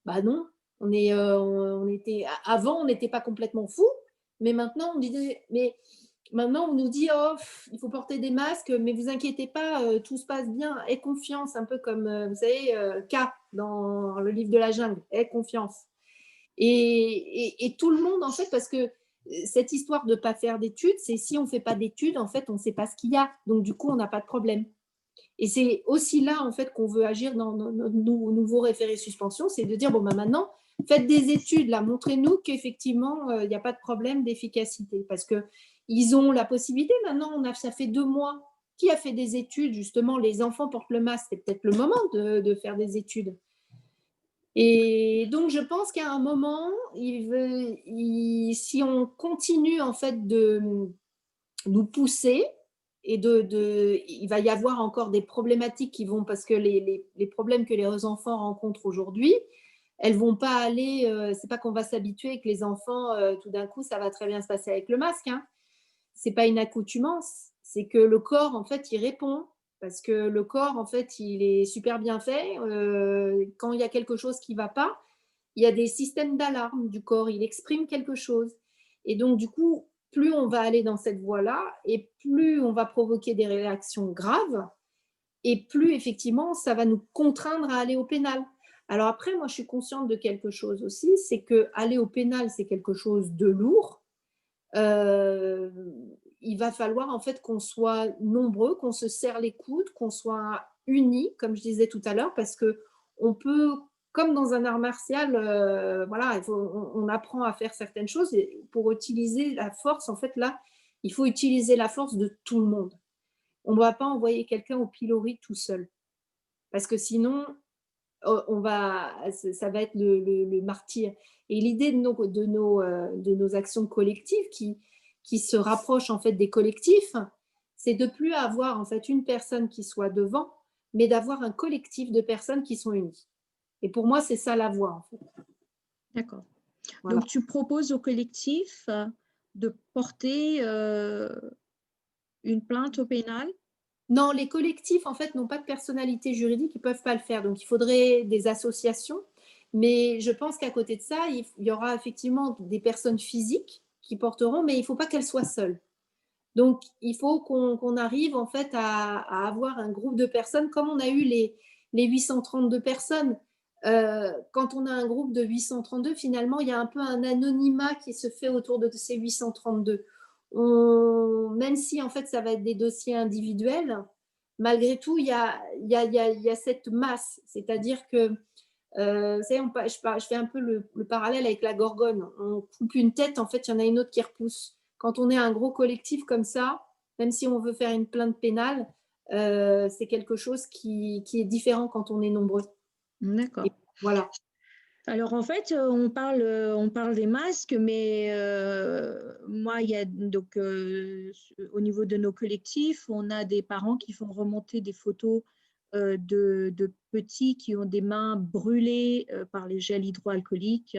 Bah non, on était, avant, on n'était pas complètement fous, mais maintenant, on disait, mais maintenant, on nous dit, oh, il faut porter des masques, mais vous inquiétez pas, tout se passe bien, aie confiance, un peu comme, vous savez, K dans le livre de la jungle, aie confiance. Et tout le monde, en fait, parce que cette histoire de ne pas faire d'études, c'est si on ne fait pas d'études, en fait, on ne sait pas ce qu'il y a. Donc, du coup, on n'a pas de problème. Et c'est aussi là, en fait, qu'on veut agir dans nos nouveaux référés suspension, c'est de dire, bon, bah, maintenant, faites des études, là, montrez-nous qu'effectivement, il n'y a pas de problème d'efficacité. Parce qu'ils ont la possibilité, maintenant, ça fait 2 mois. Qui a fait des études, justement, les enfants portent le masque, c'est peut-être le moment de faire des études. Et donc, je pense qu'à un moment, si on continue, en fait, de nous pousser, et il va y avoir encore des problématiques qui vont, parce que les problèmes que les enfants rencontrent aujourd'hui, elles vont pas aller, c'est pas qu'on va s'habituer et que les enfants, tout d'un coup, ça va très bien se passer avec le masque, hein. C'est pas une accoutumance, c'est que le corps, en fait, il répond, parce que le corps, en fait, il est super bien fait. Quand il y a quelque chose qui va pas, il y a des systèmes d'alarme du corps, il exprime quelque chose. Et donc, du coup, plus on va aller dans cette voie-là, et plus on va provoquer des réactions graves, et plus effectivement, ça va nous contraindre à aller au pénal. Alors après, moi, je suis consciente de quelque chose aussi, c'est que aller au pénal, c'est quelque chose de lourd. Euh, il va falloir en fait qu'on soit nombreux, qu'on se serre les coudes, qu'on soit unis, comme je disais tout à l'heure, parce que on peut comme dans un art martial, voilà, on apprend à faire certaines choses et pour utiliser la force, en fait, là, il faut utiliser la force de tout le monde. On ne va pas envoyer quelqu'un au pilori tout seul parce que sinon, on va ça va être le martyr et l'idée de nos actions collectives qui se rapprochent, en fait, des collectifs, c'est de plus avoir, en fait, une personne qui soit devant, mais d'avoir un collectif de personnes qui sont unies et pour moi, c'est ça la voie, en fait. D'accord. Voilà. Donc, tu proposes au collectif de porter une plainte au pénal? Non, les collectifs, en fait, n'ont pas de personnalité juridique, ils ne peuvent pas le faire. Donc, il faudrait des associations. Mais je pense qu'à côté de ça, il y aura effectivement des personnes physiques qui porteront, mais il ne faut pas qu'elles soient seules. Donc, il faut qu'on arrive en fait à avoir un groupe de personnes, comme on a eu les 832 personnes. Quand on a un groupe de 832, finalement, il y a un peu un anonymat qui se fait autour de ces 832. Même si en fait ça va être des dossiers individuels, malgré tout, il y a cette masse. C'est-à-dire que je fais un peu le parallèle avec la gorgone. On coupe une tête, en fait, il y en a une autre qui repousse. Quand on est un gros collectif comme ça, même si on veut faire une plainte pénale, c'est quelque chose qui est différent quand on est nombreux. Et D'accord. voilà. Alors en fait, on parle des masques, mais moi, il y a donc au niveau de nos collectifs, on a des parents qui font remonter des photos de petits qui ont des mains brûlées par les gels hydroalcooliques,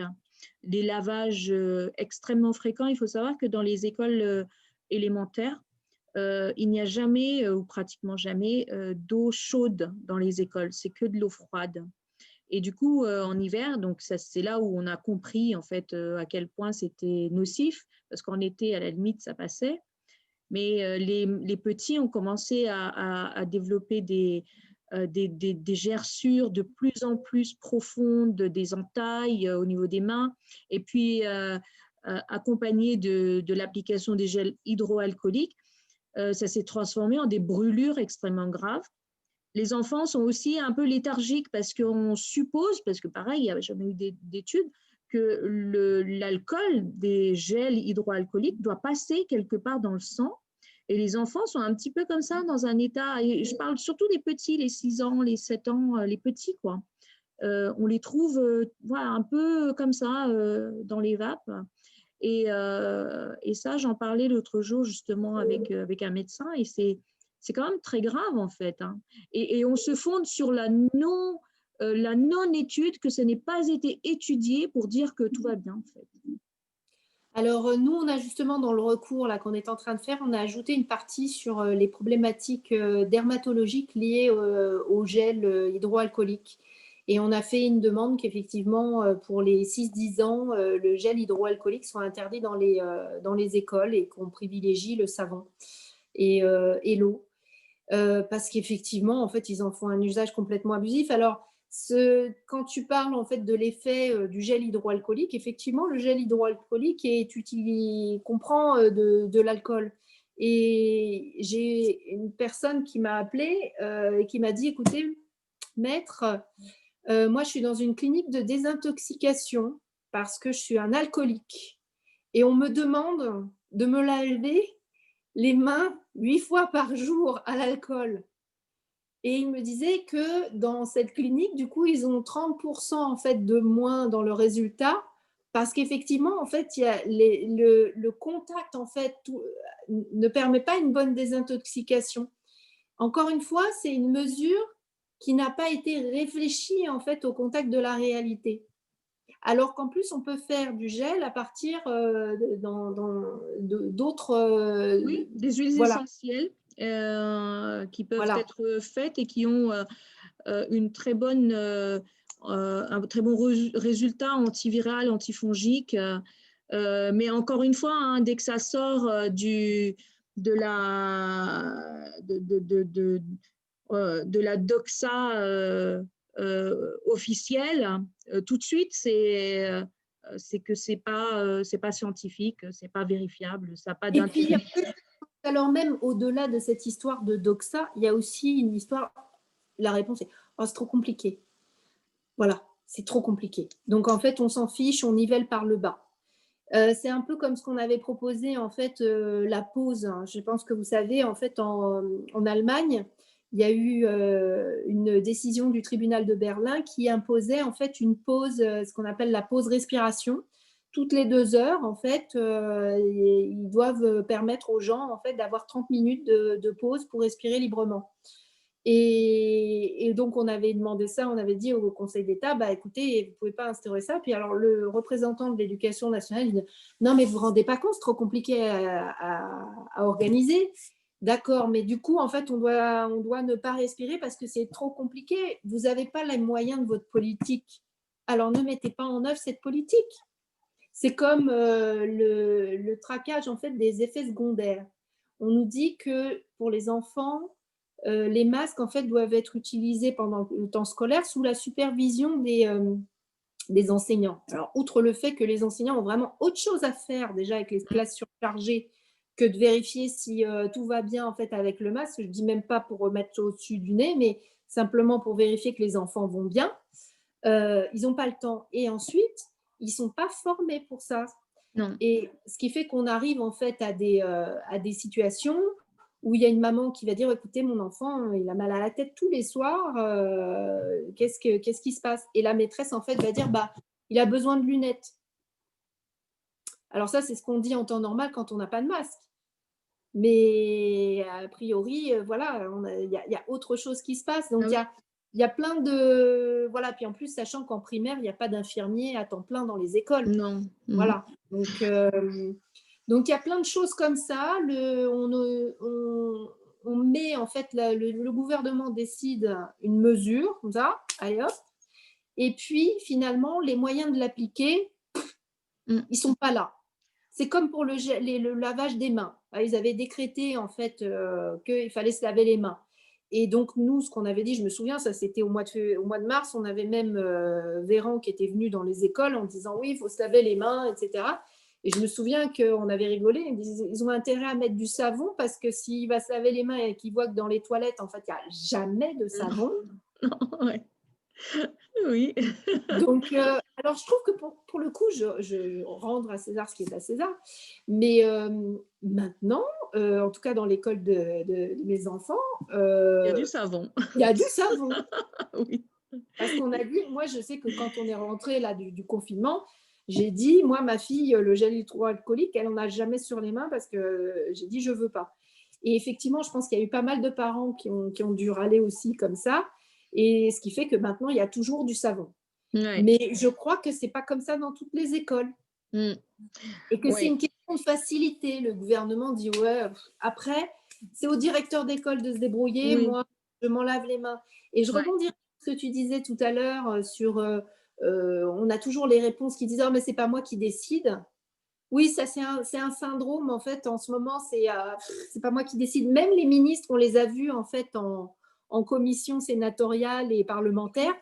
des lavages extrêmement fréquents. Il faut savoir que dans les écoles élémentaires, il n'y a jamais ou pratiquement jamais d'eau chaude dans les écoles, c'est que de l'eau froide. Et du coup, en hiver, donc c'est là où on a compris en fait à quel point c'était nocif, parce qu'en été, à la limite, ça passait. Mais les petits ont commencé à développer des gerçures de plus en plus profondes, des entailles au niveau des mains, et puis accompagné de l'application des gels hydroalcooliques, ça s'est transformé en des brûlures extrêmement graves. Les enfants sont aussi un peu léthargiques parce qu'on suppose, parce que pareil, il n'y a jamais eu d'études, que l'alcool des gels hydroalcooliques doit passer quelque part dans le sang. Et les enfants sont un petit peu comme ça, dans un état, et je parle surtout des petits, les 6 ans, les 7 ans, les petits, quoi. On les trouve voilà, un peu comme ça dans les vapes. Et ça, j'en parlais l'autre jour justement avec un médecin et c'est quand même très grave en fait. Hein. Et on se fonde sur la non-étude, que ce n'ait pas été étudié pour dire que tout va bien en fait. Alors, nous, on a justement dans le recours là qu'on est en train de faire, on a ajouté une partie sur les problématiques dermatologiques liées au gel hydroalcoolique. Et on a fait une demande qu'effectivement, pour les 6-10 ans, le gel hydroalcoolique soit interdit dans les écoles et qu'on privilégie le savon et l'eau. Parce qu'effectivement, en fait, ils en font un usage complètement abusif. Alors, quand tu parles en fait de l'effet du gel hydroalcoolique, effectivement, le gel hydroalcoolique comprend de l'alcool. Et j'ai une personne qui m'a appelée et qui m'a dit, écoutez, maître, moi, je suis dans une clinique de désintoxication parce que je suis un alcoolique. Et on me demande de me laver les mains 8 fois par jour à l'alcool. Et il me disait que dans cette clinique, du coup, ils ont 30% en fait de moins dans le résultat parce qu'effectivement, en fait, il y a le contact en fait ne permet pas une bonne désintoxication. Encore une fois, c'est une mesure qui n'a pas été réfléchie en fait au contact de la réalité. Alors qu'en plus, on peut faire du gel à partir d'autres. Oui, des huiles Voilà, essentielles qui peuvent voilà. être faites et qui ont une très bonne, un très bon résultat antiviral, antifongique. Mais encore une fois, hein, dès que ça sort de la doxa officielle, tout de suite, c'est que c'est pas scientifique, c'est pas vérifiable, ça n'a pas Et puis, d'intérêt. alors même au-delà de cette histoire de doxa, il y a aussi une histoire, la réponse est oh, c'est trop compliqué. Voilà. c'est trop compliqué. Donc, en fait, on s'en fiche, on nivelle par le bas. C'est un peu comme ce qu'on avait proposé, en fait, la pause. Hein. Je pense que vous savez, en fait, en Allemagne, il y a eu une décision du tribunal de Berlin qui imposait, en fait, une pause, ce qu'on appelle la pause respiration. Toutes les 2 heures, en fait, ils doivent permettre aux gens, en fait, d'avoir 30 minutes de pause pour respirer librement. Et donc, on avait demandé ça, on avait dit au Conseil d'État, bah, écoutez, vous ne pouvez pas instaurer ça. Puis alors, le représentant de l'éducation nationale, il dit, non, mais vous ne vous rendez pas compte, c'est trop compliqué à organiser. D'accord, mais du coup, en fait, on doit ne pas respirer parce que c'est trop compliqué. Vous n'avez pas les moyens de votre politique. Alors, ne mettez pas en œuvre cette politique. C'est comme le traquage, en fait, des effets secondaires. On nous dit que pour les enfants, les masques, en fait, doivent être utilisés pendant le temps scolaire sous la supervision des enseignants. Alors, outre le fait que les enseignants ont vraiment autre chose à faire déjà avec les classes surchargées que de vérifier si tout va bien en fait avec le masque, je ne dis même pas pour remettre au-dessus du nez, mais simplement pour vérifier que les enfants vont bien, ils n'ont pas le temps. Et ensuite, ils ne sont pas formés pour ça. Non. Et ce qui fait qu'on arrive en fait à des situations où il y a une maman qui va dire écoutez, mon enfant, il a mal à la tête tous les soirs, qu'est-ce qui se passe? Et la maîtresse en fait va dire bah, il a besoin de lunettes. Alors ça, c'est ce qu'on dit en temps normal quand on n'a pas de masque. Mais a priori, voilà, il y a autre chose qui se passe. Donc il y a plein de voilà. Puis en plus, sachant qu'en primaire, il n'y a pas d'infirmiers à temps plein dans les écoles. Non. Voilà. Donc il y a plein de choses comme ça. On met en fait le gouvernement décide une mesure comme ça, allez hop. Et puis finalement, les moyens de l'appliquer, ils sont pas là. C'est comme pour le lavage des mains. Ils avaient décrété en fait qu'il fallait se laver les mains. Et donc nous, ce qu'on avait dit, je me souviens, ça c'était au mois de mars, on avait même Véran qui était venu dans les écoles en disant oui, il faut se laver les mains, etc. Et je me souviens qu'on avait rigolé, ils ont intérêt à mettre du savon parce que s'il va se laver les mains et qu'il voit que dans les toilettes, en fait, il n'y a jamais de savon. Ouais. Oui. Donc, alors je trouve que pour le coup, je rendre à César ce qui est à César. Mais maintenant, en tout cas dans l'école de mes enfants, Il y a du savon. Il y a du savon. Oui. Parce qu'on a dit, moi je sais que quand on est rentré là du confinement, j'ai dit, moi ma fille, le gel hydroalcoolique, elle n'en a jamais sur les mains parce que j'ai dit, je veux pas. Et effectivement, je pense qu'il y a eu pas mal de parents qui ont dû râler aussi comme ça. Et ce qui fait que maintenant, il y a toujours du savon. Ouais. Mais je crois que ce n'est pas comme ça dans toutes les écoles. Et que c'est une question de facilité. Le gouvernement dit, ouais, après, c'est au directeur d'école de se débrouiller. Oui. Moi, je m'en lave les mains. Et je rebondis sur ce que tu disais tout à l'heure sur, on a toujours les réponses qui disent, oh, mais c'est pas moi qui décide. Oui, ça c'est un syndrome en fait. En ce moment, c'est pas moi qui décide. Même les ministres, on les a vus en fait en commission sénatoriale et parlementaire.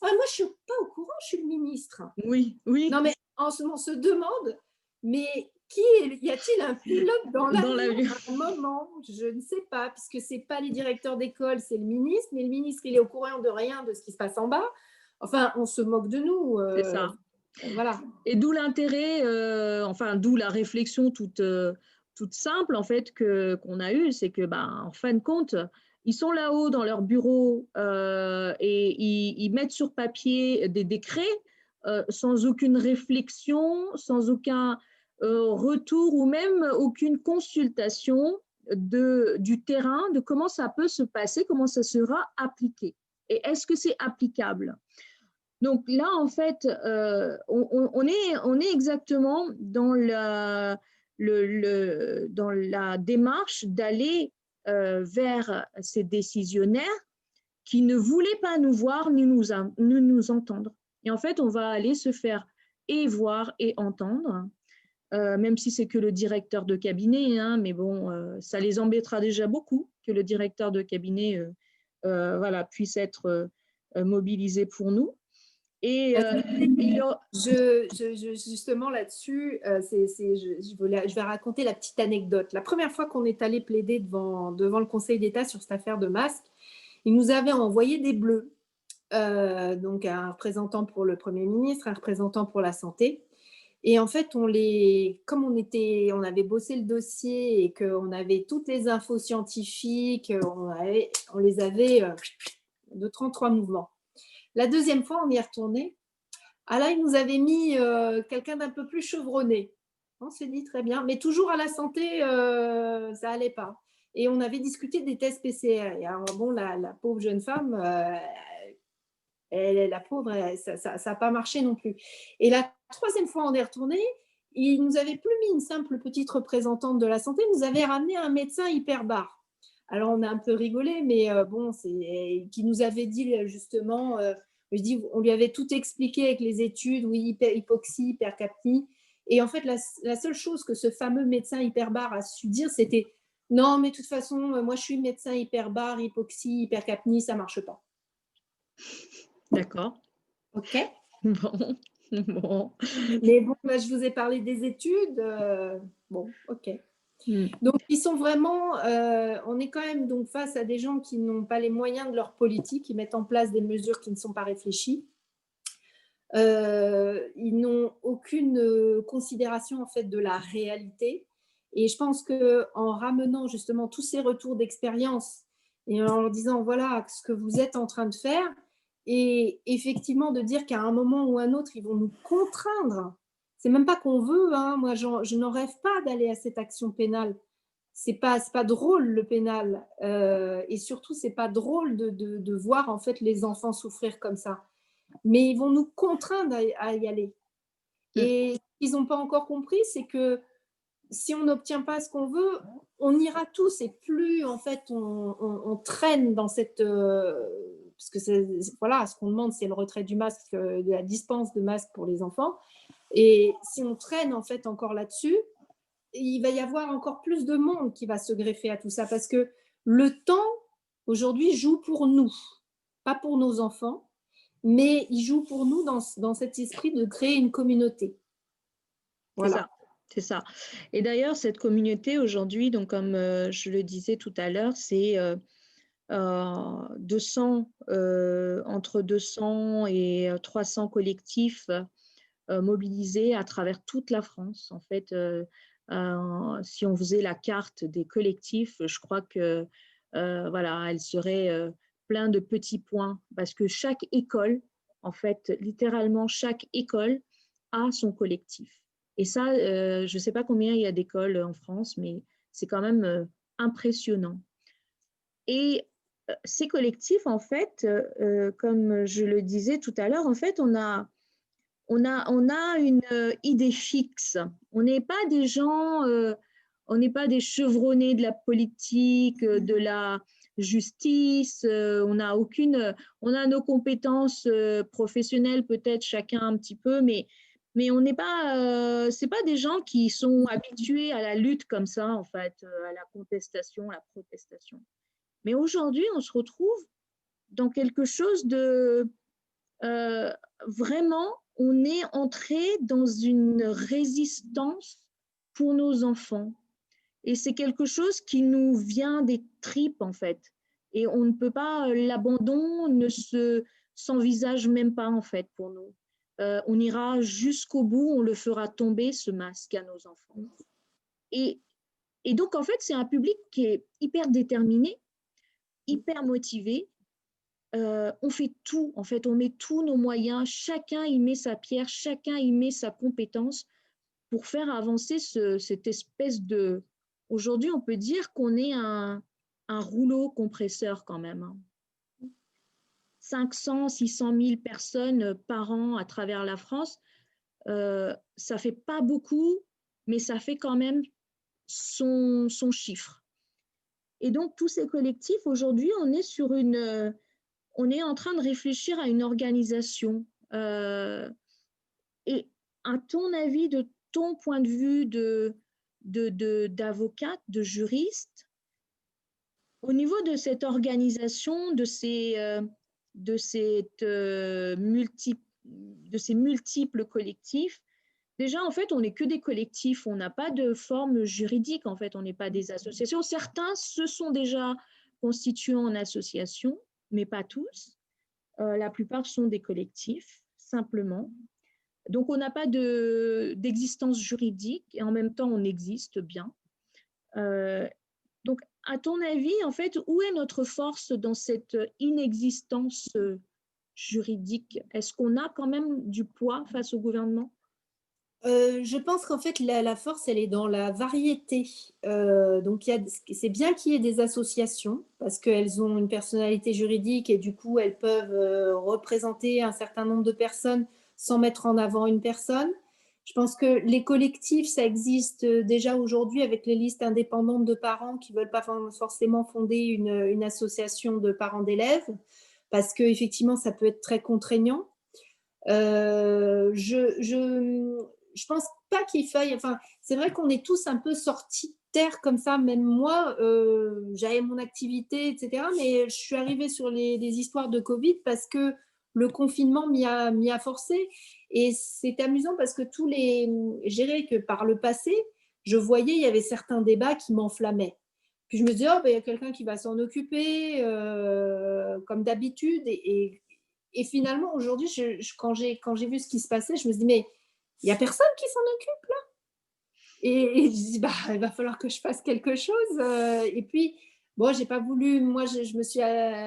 Ah, moi, je suis pas au courant. Je suis le ministre. Oui, oui. Non, mais en ce moment, on se demande, mais y a-t-il un pilote dans l'avion à un moment? Je ne sais pas, puisque c'est pas les directeurs d'école, c'est le ministre. Mais le ministre, il est au courant de rien de ce qui se passe en bas. Enfin, on se moque de nous. C'est ça. Voilà. Et d'où l'intérêt, d'où la réflexion toute simple en fait qu'on a eue, c'est que en fin de compte, ils sont là-haut dans leur bureau et ils mettent sur papier des décrets sans aucune réflexion, sans aucun retour ou même aucune consultation du terrain, de comment ça peut se passer, comment ça sera appliqué. Et est-ce que c'est applicable? Donc là, en fait, on est exactement dans dans la démarche d'aller vers ces décisionnaires qui ne voulaient pas nous voir ni nous entendre. Et en fait, on va aller se faire et voir et entendre, même si c'est que le directeur de cabinet, hein, mais bon, ça les embêtera déjà beaucoup que le directeur de cabinet puisse être mobilisé pour nous. Et justement là-dessus, je vais raconter la petite anecdote. La première fois qu'on est allé plaider devant le Conseil d'État sur cette affaire de masque, ils nous avaient envoyé des bleus. donc un représentant pour le Premier ministre, un représentant pour la santé. Et en fait, comme on avait bossé le dossier et qu'on avait toutes les infos scientifiques, on les avait de 33 mouvements. La deuxième fois, on y est retourné. Ah là, ils nous avaient mis quelqu'un d'un peu plus chevronné. On s'est dit très bien, mais toujours à la santé, ça allait pas. Et on avait discuté des tests PCR. Et alors bon, la pauvre jeune femme, la pauvre, ça n'a pas marché non plus. Et la troisième fois, on est retourné. Il nous avait plus mis une simple petite représentante de la santé, il nous avait ramené un médecin hyperbare. Alors on a un peu rigolé, mais bon, qui nous avait dit justement, je dis, on lui avait tout expliqué avec les études, oui, hypoxie, hypercapnie. Et en fait, la seule chose que ce fameux médecin hyperbare a su dire, c'était non, mais de toute façon, moi je suis médecin hyperbare, hypoxie, hypercapnie, ça marche pas. D'accord. Ok. Bon. Bon. Mais bon, là, je vous ai parlé des études. Bon, ok. Donc, ils sont vraiment, on est quand même donc face à des gens qui n'ont pas les moyens de leur politique, qui mettent en place des mesures qui ne sont pas réfléchies. Ils n'ont aucune considération en fait de la réalité. Et je pense qu'en ramenant justement tous ces retours d'expérience et en leur disant voilà ce que vous êtes en train de faire, et effectivement de dire qu'à un moment ou un autre, ils vont nous contraindre. C'est même pas qu'on veut, hein. Moi je n'en rêve pas d'aller à cette action pénale. C'est pas drôle le pénal, et surtout c'est pas drôle de voir en fait les enfants souffrir comme ça. Mais ils vont nous contraindre à y aller. Et ce qu'ils n'ont pas encore compris, c'est que si on n'obtient pas ce qu'on veut, on ira tous, et plus en fait on traîne dans cette parce que voilà, ce qu'on demande, c'est le retrait du masque, de la dispense de masque pour les enfants. Et si on traîne en fait encore là-dessus, il va y avoir encore plus de monde qui va se greffer à tout ça, parce que le temps aujourd'hui joue pour nous, pas pour nos enfants, mais il joue pour nous dans cet esprit de créer une communauté. C'est Voilà. ça, c'est ça. Et d'ailleurs, cette communauté aujourd'hui, donc comme je le disais tout à l'heure, c'est 200, entre 200 et 300 collectifs mobilisés à travers toute la France. En fait, si on faisait la carte des collectifs, je crois que voilà, elle serait plein de petits points, parce que chaque école, en fait, littéralement chaque école a son collectif. Et ça, je ne sais pas combien il y a d'écoles en France, mais c'est quand même impressionnant. Et ces collectifs, en fait, comme je le disais tout à l'heure, en fait, on a une idée fixe. On n'est pas des gens, on n'est pas des chevronnés de la politique, de la justice. On a nos compétences professionnelles peut-être chacun un petit peu, mais on n'est pas, c'est pas des gens qui sont habitués à la lutte comme ça en fait, à la contestation, à la protestation. Mais aujourd'hui, on se retrouve dans quelque chose de vraiment, on est entré dans une résistance pour nos enfants. Et c'est quelque chose qui nous vient des tripes, en fait. Et on ne peut pas, l'abandon ne s'envisage même pas, en fait, pour nous. On ira jusqu'au bout, on le fera tomber, ce masque, à nos enfants. Et, et donc, en fait, c'est un public qui est hyper déterminé, hyper motivé. On fait tout, en fait, on met tous nos moyens, chacun y met sa pierre, chacun y met sa compétence pour faire avancer cette espèce de… Aujourd'hui, on peut dire qu'on est un rouleau compresseur quand même. 500, 600 000 personnes par an à travers la France, ça ne fait pas beaucoup, mais ça fait quand même son chiffre. Et donc, tous ces collectifs, aujourd'hui, on est en train de réfléchir à une organisation. Et à ton avis, de ton point de vue d'avocate, de juriste, au niveau de cette organisation, de ces multiples collectifs, déjà, en fait, on n'est que des collectifs, on n'a pas de forme juridique, en fait, on n'est pas des associations. Certains se sont déjà constitués en association, mais pas tous. La plupart sont des collectifs, simplement. Donc, on n'a pas d'existence juridique et en même temps, on existe bien. Donc, à ton avis, en fait, où est notre force dans cette inexistence juridique? Est-ce qu'on a quand même du poids face au gouvernement? Je pense qu'en fait, la force, elle est dans la variété. Donc il y a c'est bien qu'il y ait des associations parce qu'elles ont une personnalité juridique et du coup, elles peuvent, représenter un certain nombre de personnes sans mettre en avant une personne. Je pense que les collectifs, ça existe, déjà aujourd'hui avec les listes indépendantes de parents qui veulent pas forcément fonder une association de parents d'élèves parce qu'effectivement, ça peut être très contraignant. Je pense pas qu'il faille. Enfin, c'est vrai qu'on est tous un peu sortis de terre comme ça. Même moi, j'avais mon activité, etc. Mais je suis arrivée sur les histoires de Covid parce que le confinement m'y a forcé. Et c'est amusant parce que je dirais que par le passé, je voyais, il y avait certains débats qui m'enflammaient. Puis je me disais, oh, ben, il y a quelqu'un qui va s'en occuper, comme d'habitude. Et finalement, aujourd'hui, quand j'ai vu ce qui se passait, je me suis dit, mais il n'y a personne qui s'en occupe. Et je dis, bah, il va falloir que je fasse quelque chose. Et puis, bon, j'ai pas voulu, moi, je me suis,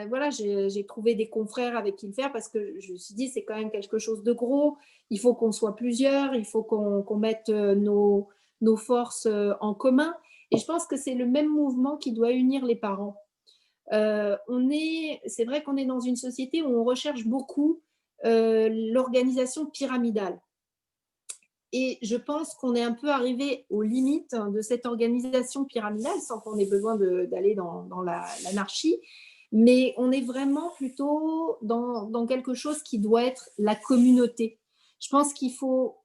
voilà, j'ai trouvé des confrères avec qui le faire parce que je me suis dit, c'est quand même quelque chose de gros. Il faut qu'on soit plusieurs, il faut qu'on mette nos forces en commun. Et je pense que c'est le même mouvement qui doit unir les parents. C'est vrai qu'on est dans une société où on recherche beaucoup l'organisation pyramidale. Et je pense qu'on est un peu arrivé aux limites de cette organisation pyramidale sans qu'on ait besoin d'aller dans l'anarchie. Mais on est vraiment plutôt dans quelque chose qui doit être la communauté. Je pense qu'il faut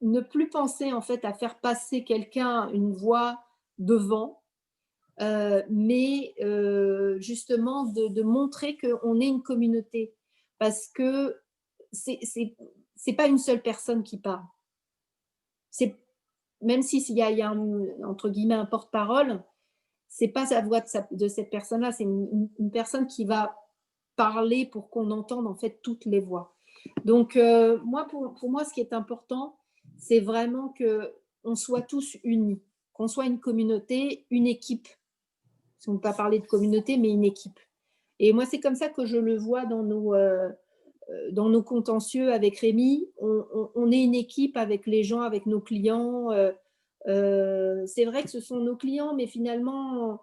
ne plus penser en fait à faire passer quelqu'un une voix devant, mais justement de montrer qu'on est une communauté. Parce que c'est pas une seule personne qui parle. C'est, même s'il y a entre guillemets un porte-parole, c'est pas la voix de cette personne-là, c'est une personne qui va parler pour qu'on entende en fait toutes les voix. Donc moi, pour moi, ce qui est important, c'est vraiment qu'on soit tous unis, qu'on soit une communauté, une équipe. Si on ne peut pas parler de communauté, mais une équipe. Et moi, c'est comme ça que je le vois dans nos contentieux avec Rémi. On est une équipe avec les gens, avec nos clients. C'est vrai que ce sont nos clients, mais finalement,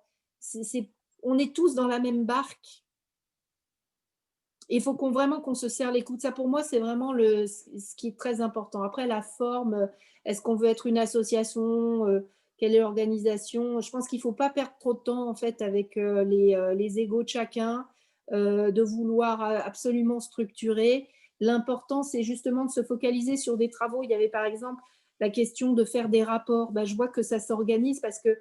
on est tous dans la même barque. Il faut vraiment qu'on se serre les coudes. Ça, pour moi, c'est vraiment ce qui est très important. Après, la forme, est-ce qu'on veut être une association, quelle est l'organisation? Je pense qu'il ne faut pas perdre trop de temps en fait avec les égos de chacun, de vouloir absolument structurer. L'important, c'est justement de se focaliser sur des travaux. Il y avait par exemple la question de faire des rapports. Ben, je vois que ça s'organise parce que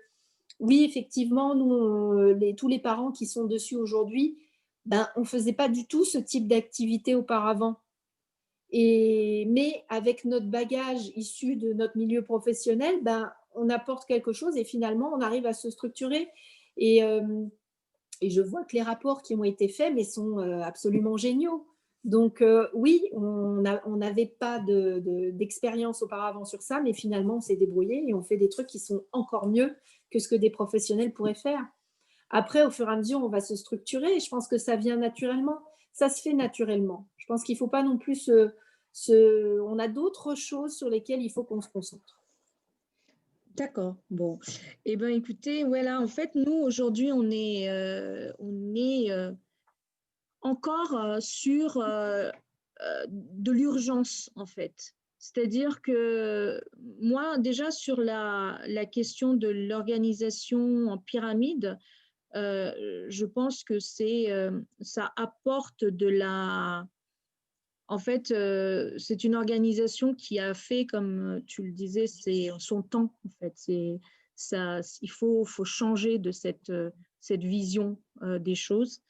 oui, effectivement, nous, tous les parents qui sont dessus aujourd'hui, ben, on ne faisait pas du tout ce type d'activité auparavant. Mais avec notre bagage issu de notre milieu professionnel, ben, on apporte quelque chose et finalement, on arrive à se structurer. Et, euh, et je vois que les rapports qui ont été faits mais sont absolument géniaux. Donc oui, on n'avait pas d'expérience auparavant sur ça, mais finalement, on s'est débrouillé et on fait des trucs qui sont encore mieux que ce que des professionnels pourraient faire. Après, au fur et à mesure, on va se structurer et je pense que ça vient naturellement. Ça se fait naturellement. Je pense qu'il ne faut pas non plus on a d'autres choses sur lesquelles il faut qu'on se concentre. D'accord, bon. Eh bien, écoutez, voilà, en fait, nous, aujourd'hui, on est encore sur de l'urgence, en fait. C'est-à-dire que moi, déjà, sur la question de l'organisation en pyramide, je pense que ça apporte de la... En fait, c'est une organisation qui a fait, comme tu le disais, c'est son temps, en fait. Il faut changer de cette vision des choses.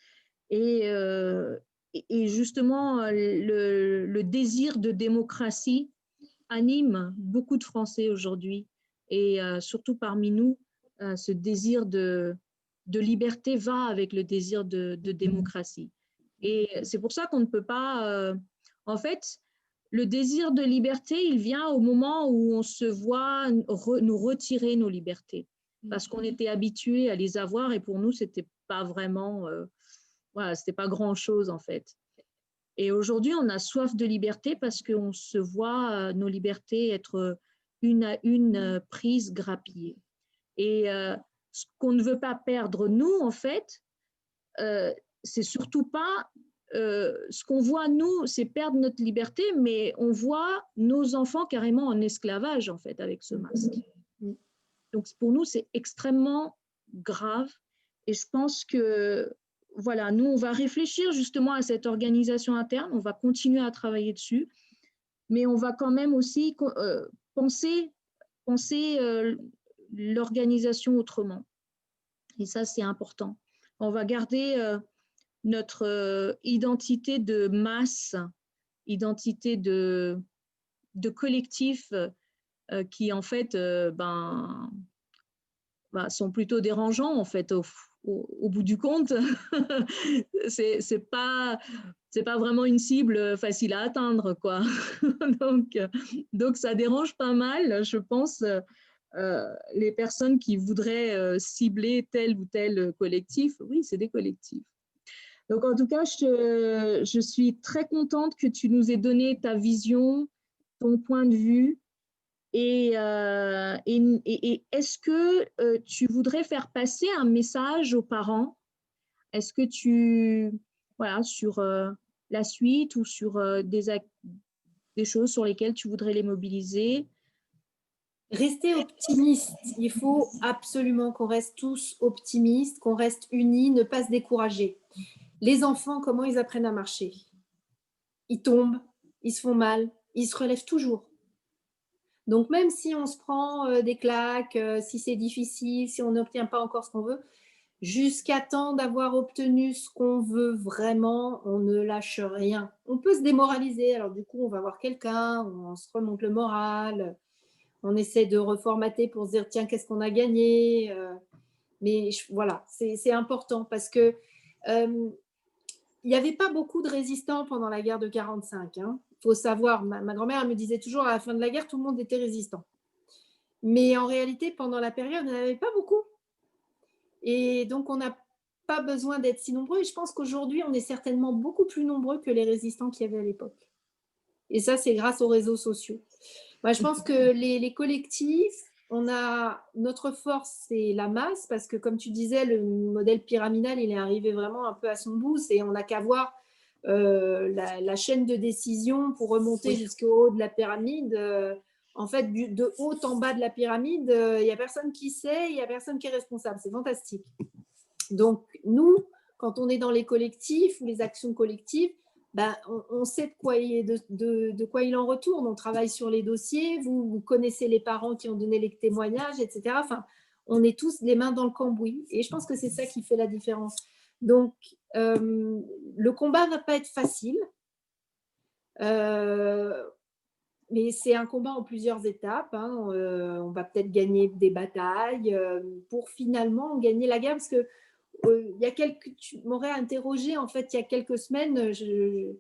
Et, euh, et justement, le désir de démocratie anime beaucoup de Français aujourd'hui. Et surtout parmi nous, ce désir de liberté va avec le désir de démocratie. Et c'est pour ça qu'on ne peut pas… en fait, le désir de liberté, il vient au moment où on se voit nous retirer nos libertés. Parce qu'on était habitué à les avoir et pour nous, c'était pas vraiment… voilà, c'était pas grand-chose en fait. Et aujourd'hui, on a soif de liberté parce qu'on se voit nos libertés être une à une prises, grappillées. Et ce qu'on ne veut pas perdre, nous, en fait, c'est surtout pas ce qu'on voit, nous, c'est perdre notre liberté, mais on voit nos enfants carrément en esclavage, en fait, avec ce masque. Donc, pour nous, c'est extrêmement grave. Et je pense que, voilà, nous, on va réfléchir justement à cette organisation interne, on va continuer à travailler dessus, mais on va quand même aussi penser l'organisation autrement. Et ça, c'est important. On va garder notre identité de masse, identité de collectif qui, en fait, sont plutôt dérangeants, en fait, au bout du compte. C'est pas vraiment une cible facile à atteindre, quoi. donc, ça dérange pas mal, je pense, les personnes qui voudraient cibler tel ou tel collectif. Oui, c'est des collectifs. Donc, en tout cas, je suis très contente que tu nous aies donné ta vision, ton point de vue. Et est-ce que tu voudrais faire passer un message aux parents? Est-ce que voilà, sur la suite ou sur des choses sur lesquelles tu voudrais les mobiliser? Rester optimiste. Il faut absolument qu'on reste tous optimistes, qu'on reste unis, ne pas se décourager. Les enfants, comment ils apprennent à marcher? Ils tombent, ils se font mal, ils se relèvent toujours. Donc même si on se prend des claques, si c'est difficile, si on n'obtient pas encore ce qu'on veut, jusqu'à temps d'avoir obtenu ce qu'on veut vraiment, on ne lâche rien. On peut se démoraliser, alors du coup on va voir quelqu'un, on se remonte le moral, on essaie de reformater pour se dire tiens qu'est-ce qu'on a gagné, mais voilà, c'est important parce que il n'y avait pas beaucoup de résistants pendant la guerre de 45. Il faut savoir, ma grand-mère me disait toujours à la fin de la guerre, tout le monde était résistant. Mais en réalité, pendant la période, il n'y en avait pas beaucoup. Et donc, on n'a pas besoin d'être si nombreux. Et je pense qu'aujourd'hui, on est certainement beaucoup plus nombreux que les résistants qu'il y avait à l'époque. Et ça, c'est grâce aux réseaux sociaux. Moi, je pense que les collectifs, notre force, c'est la masse, parce que comme tu disais, le modèle pyramidal, il est arrivé vraiment un peu à son bout, et on n'a qu'à voir la chaîne de décision pour remonter jusqu'au haut de la pyramide. En fait, de haut en bas de la pyramide, il n'y a personne qui sait, il n'y a personne qui est responsable. C'est fantastique. Donc, nous, quand on est dans les collectifs ou les actions collectives, on sait de quoi il en retourne. On travaille sur les dossiers, vous connaissez les parents qui ont donné les témoignages, etc. Enfin, on est tous les mains dans le cambouis. Et je pense que c'est ça qui fait la différence. Donc, le combat ne va pas être facile. Mais c'est un combat en plusieurs étapes. On va peut-être gagner des batailles pour finalement gagner la guerre. Parce que tu m'aurais interrogé en fait il y a quelques semaines. Je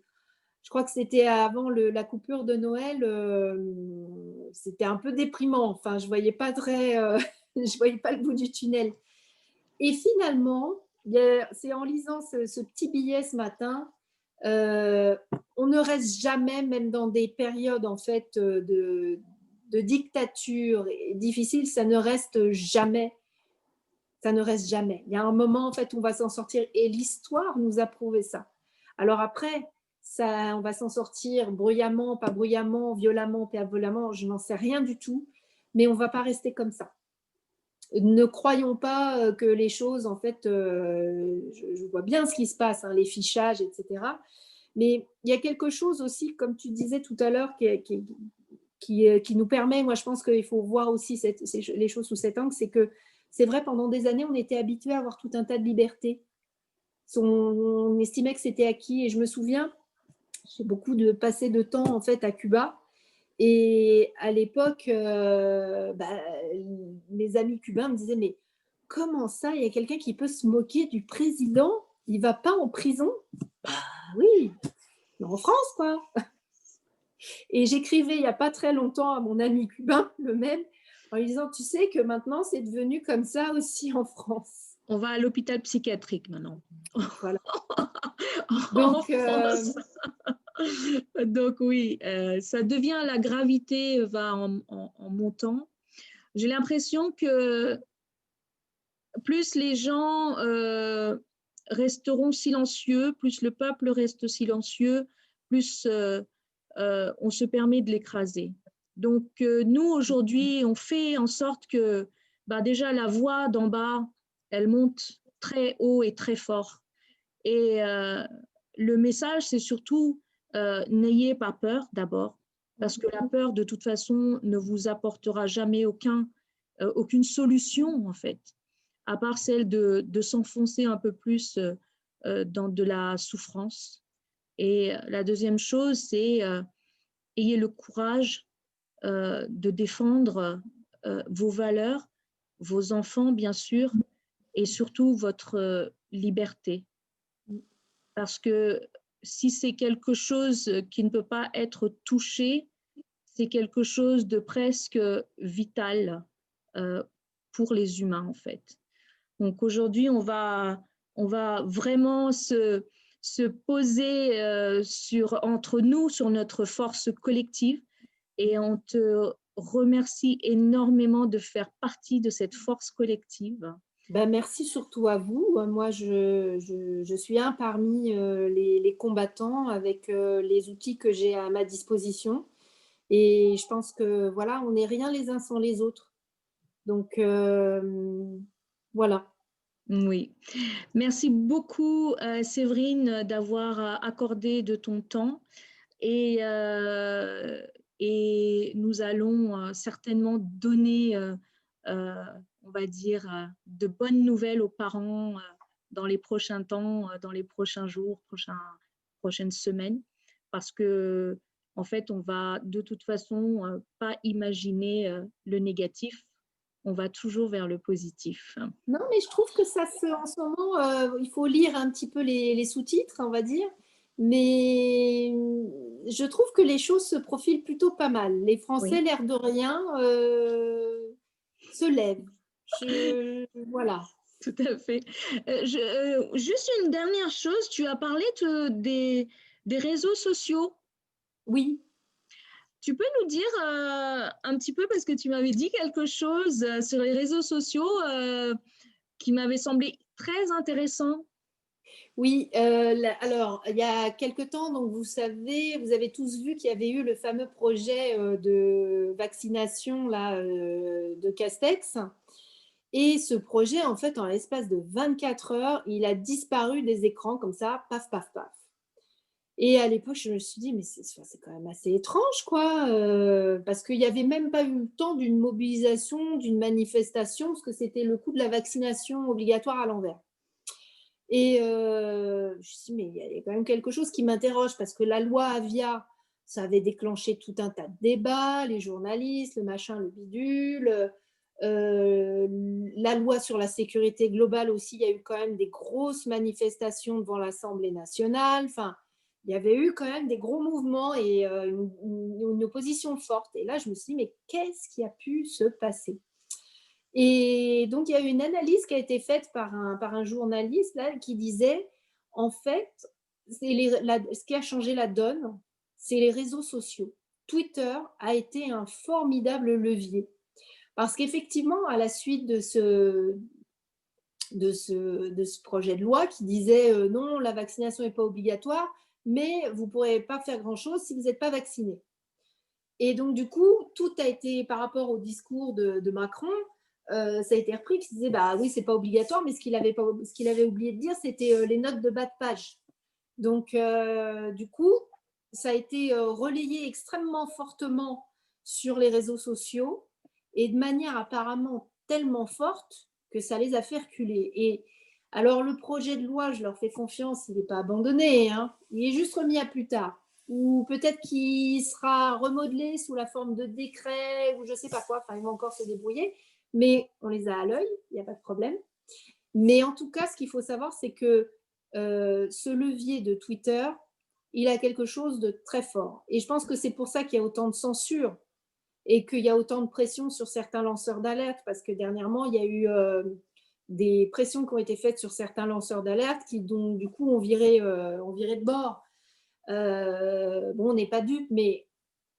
crois que c'était avant la coupure de Noël. C'était un peu déprimant. Enfin, je voyais pas je voyais pas le bout du tunnel. Et finalement, c'est en lisant ce petit billet ce matin. On ne reste jamais, même dans des périodes en fait de dictature difficile, ça ne reste jamais. Ça ne reste jamais. Il y a un moment en fait où on va s'en sortir et l'histoire nous a prouvé ça. Alors après, on va s'en sortir bruyamment, pas bruyamment, violemment, pas violemment, je n'en sais rien du tout, mais on ne va pas rester comme ça. Ne croyons pas que les choses, en fait, je vois bien ce qui se passe, les fichages, etc. Mais il y a quelque chose aussi, comme tu disais tout à l'heure, qui nous permet, moi je pense qu'il faut voir aussi les choses sous cet angle, c'est que c'est vrai, pendant des années, on était habitué à avoir tout un tas de libertés. On estimait que c'était acquis. Et je me souviens, j'ai beaucoup passé de temps en fait à Cuba. Et à l'époque, mes amis cubains me disaient, mais comment ça, il y a quelqu'un qui peut se moquer du président? il va pas en prison? Bah oui, mais en France, quoi. Et j'écrivais il n'y a pas très longtemps à mon ami cubain, le même, en lui disant: «Tu sais que maintenant, c'est devenu comme ça aussi en France». On va à l'hôpital psychiatrique maintenant. Voilà. En Donc, France. Donc oui, ça devient la gravité va en montant. J'ai l'impression que plus les gens resteront silencieux, plus le peuple reste silencieux, plus on se permet de l'écraser. Donc nous, aujourd'hui, on fait en sorte que bah, déjà la voix d'en bas, elle monte très haut et très fort. Et le message, c'est surtout n'ayez pas peur d'abord, parce que la peur, de toute façon, ne vous apportera jamais aucune solution, en fait, à part celle de s'enfoncer un peu plus dans de la souffrance. Et la deuxième chose, c'est ayez le courage de défendre vos valeurs, vos enfants, bien sûr, et surtout votre liberté. Parce que si c'est quelque chose qui ne peut pas être touché, c'est quelque chose de presque vital pour les humains, en fait. Donc aujourd'hui, on va vraiment se poser entre nous, sur notre force collective, et on te remercie énormément de faire partie de cette force collective. bah, merci surtout à vous. Moi, je suis un parmi, les combattants avec, les outils que j'ai à ma disposition et je pense que, voilà, on n'est rien les uns sans les autres. Donc, voilà. Oui. Merci beaucoup, Séverine, d'avoir accordé de ton temps et, et nous allons certainement donner, on va dire, de bonnes nouvelles aux parents dans les prochains temps, dans les prochains jours, prochaines semaines, parce que en fait, on va de toute façon pas imaginer le négatif, on va toujours vers le positif. Non, mais je trouve que ça se en ce moment, il faut lire un petit peu les sous-titres, on va dire, mais je trouve que les choses se profilent plutôt pas mal. Les Français, Oui. l'air de rien, se lèvent. Voilà. Tout à fait. Juste une dernière chose, tu as parlé des réseaux sociaux. Oui. Tu peux nous dire un petit peu, parce que tu m'avais dit quelque chose sur les réseaux sociaux qui m'avait semblé très intéressant. Oui, alors, il y a quelque temps, donc vous savez, vous avez tous vu qu'il y avait eu le fameux projet de vaccination là, de Castex. Et ce projet, en fait, en l'espace de 24 heures, il a disparu des écrans comme ça, paf, paf, paf. Et à l'époque, je me suis dit, mais c'est quand même assez étrange, quoi, parce qu'il n'y avait même pas eu le temps d'une mobilisation, d'une manifestation, parce que c'était le coup de la vaccination obligatoire à l'envers. Et je me suis dit: «Mais il y a quand même quelque chose qui m'interroge» parce que la loi Avia, ça avait déclenché tout un tas de débats, les journalistes, le machin, le bidule, la loi sur la sécurité globale aussi, il y a eu quand même des grosses manifestations devant l'Assemblée nationale. Enfin, il y avait eu quand même des gros mouvements et une opposition forte et là, je me suis dit: «Mais qu'est-ce qui a pu se passer?» Et donc, il y a eu une analyse qui a été faite par un journaliste là, qui disait, en fait, ce qui a changé la donne, c'est les réseaux sociaux. Twitter a été un formidable levier. Parce qu'effectivement, à la suite de ce projet de loi qui disait non, la vaccination n'est pas obligatoire, mais vous ne pourrez pas faire grand-chose si vous n'êtes pas vacciné. Et donc, du coup, tout a été par rapport au discours de Macron, ça a été repris, qui disait bah oui, c'est pas obligatoire, mais ce qu'il avait oublié de dire, c'était les notes de bas de page. Donc, du coup, ça a été relayé extrêmement fortement sur les réseaux sociaux et de manière apparemment tellement forte que ça les a fait reculer. Et alors, le projet de loi, je leur fais confiance, il n'est pas abandonné, hein, il est juste remis à plus tard ou peut-être qu'il sera remodelé sous la forme de décret ou je ne sais pas quoi, enfin, ils vont encore se débrouiller, mais on les a à l'œil, il n'y a pas de problème. Mais en tout cas, ce qu'il faut savoir, c'est que ce levier de Twitter, il a quelque chose de très fort. Et je pense que c'est pour ça qu'il y a autant de censure et qu'il y a autant de pression sur certains lanceurs d'alerte, parce que dernièrement, il y a eu des pressions qui ont été faites sur certains lanceurs d'alerte qui, donc, du coup, ont viré de bord. Bon, on n'est pas dupes, mais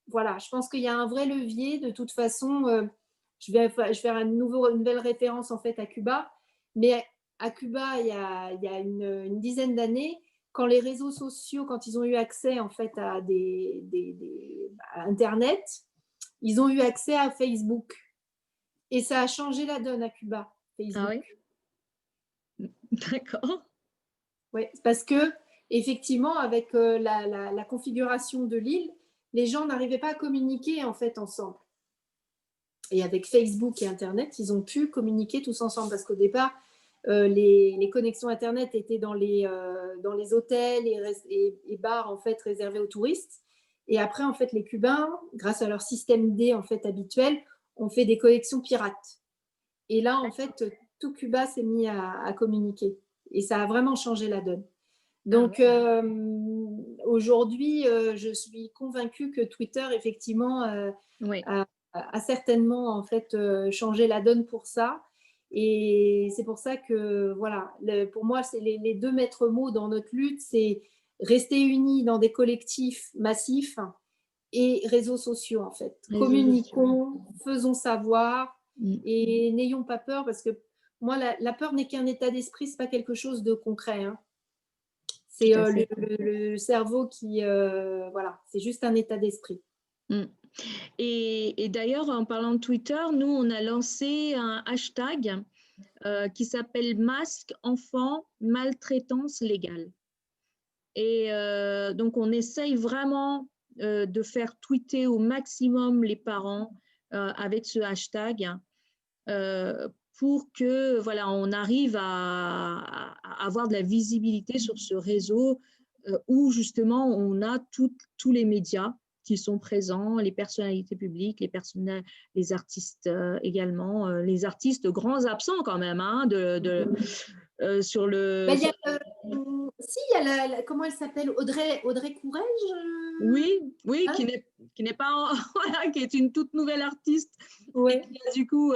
voilà, je pense qu'il y a un vrai levier. De toute façon, je vais faire une nouvelle référence en fait à Cuba, mais à Cuba, il y a une dizaine d'années, quand les réseaux sociaux, quand ils ont eu accès en fait à à Internet, ils ont eu accès à Facebook. Et ça a changé la donne à Cuba, Ah oui? Facebook. D'accord. Ouais, parce que effectivement, avec la configuration de l'île, les gens n'arrivaient pas à communiquer en fait ensemble. Et avec Facebook et Internet, ils ont pu communiquer tous ensemble parce qu'au départ, les connexions Internet étaient dans les hôtels et bars en fait réservés aux touristes. Et après, en fait, les Cubains, grâce à leur système D en fait habituel, ont fait des connexions pirates. Et là, en fait, tout Cuba s'est mis à communiquer. Et ça a vraiment changé la donne. Donc, aujourd'hui, je suis convaincue que Twitter, effectivement, Oui. a certainement en fait changé la donne pour ça. Et c'est pour ça que, voilà, pour moi, c'est les deux maîtres mots dans notre lutte, c'est rester unis dans des collectifs massifs et réseaux sociaux, en fait. Réseaux sociaux. Communiquons, faisons savoir Mm. et n'ayons pas peur parce que moi, la peur n'est qu'un état d'esprit, c'est pas quelque chose de concret, hein. C'est Tout à fait. le cerveau qui, voilà, c'est juste un état d'esprit. Mm. Et d'ailleurs, en parlant de Twitter, nous, on a lancé un hashtag qui s'appelle Masque Enfant Maltraitance Légale. Et donc, on essaye vraiment de faire tweeter au maximum les parents avec ce hashtag pour que voilà, on arrive à avoir de la visibilité sur ce réseau où justement on a tous les médias qui sont présents, les personnalités publiques, les artistes également, les artistes grands absents quand même hein, sur le. Bah, il y a, si, il y a comment elle s'appelle, Audrey Courrèges, Oui, oui, hein, qui n'est pas, voilà, qui est une toute nouvelle artiste et ouais. qui a du coup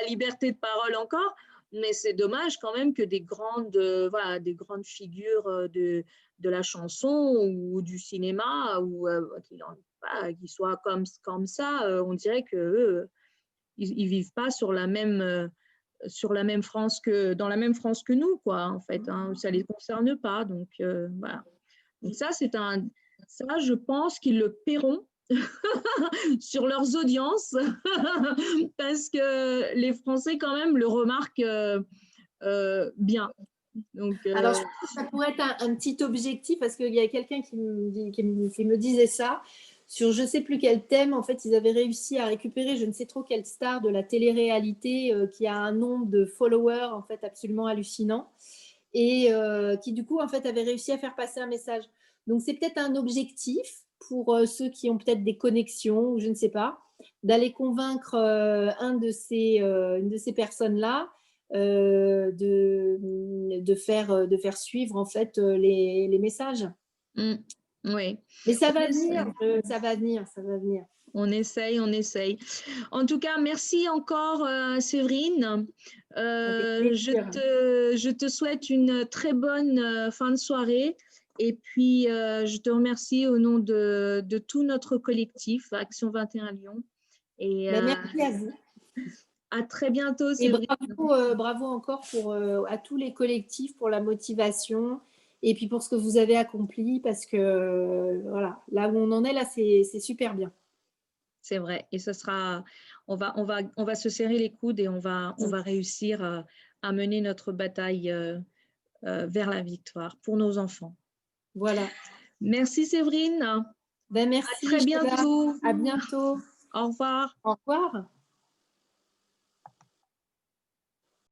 liberté de parole encore. Mais c'est dommage quand même que voilà, des grandes figures de la chanson ou du cinéma ou qui soient comme ça, on dirait que ils vivent pas sur la même France dans la même France que nous, quoi, en fait. Hein, ça les concerne pas, donc voilà. Donc ça, je pense qu'ils le paieront sur leurs audiences parce que les Français quand même le remarquent bien. Donc, Alors, je pense que ça pourrait être un petit objectif parce qu'il y a quelqu'un qui me disait ça sur je ne sais plus quel thème. En fait, ils avaient réussi à récupérer je ne sais trop quelle star de la télé-réalité qui a un nombre de followers en fait absolument hallucinant et qui du coup en fait avait réussi à faire passer un message. Donc, c'est peut-être un objectif pour ceux qui ont peut-être des connexions ou je ne sais pas, d'aller convaincre une de ces personnes-là de faire suivre en fait les messages. oui. Mais ça va venir, ça va venir, ça va venir. On essaye, on essaye. En tout cas, merci encore, Séverine. Je te souhaite une très bonne fin de soirée. Et puis, je te remercie au nom de tout notre collectif Action 21 Lyon. Et Merci à vous. à très bientôt, Et Séverine. bravo encore à tous les collectifs pour la motivation et puis pour ce que vous avez accompli parce que voilà, là où on en est, là, c'est super bien. C'est vrai. Et on va se serrer les coudes et on va réussir à mener notre bataille vers la victoire pour nos enfants. Voilà. Merci Séverine. Ben merci. À très bientôt. À bientôt. Au revoir. Au revoir.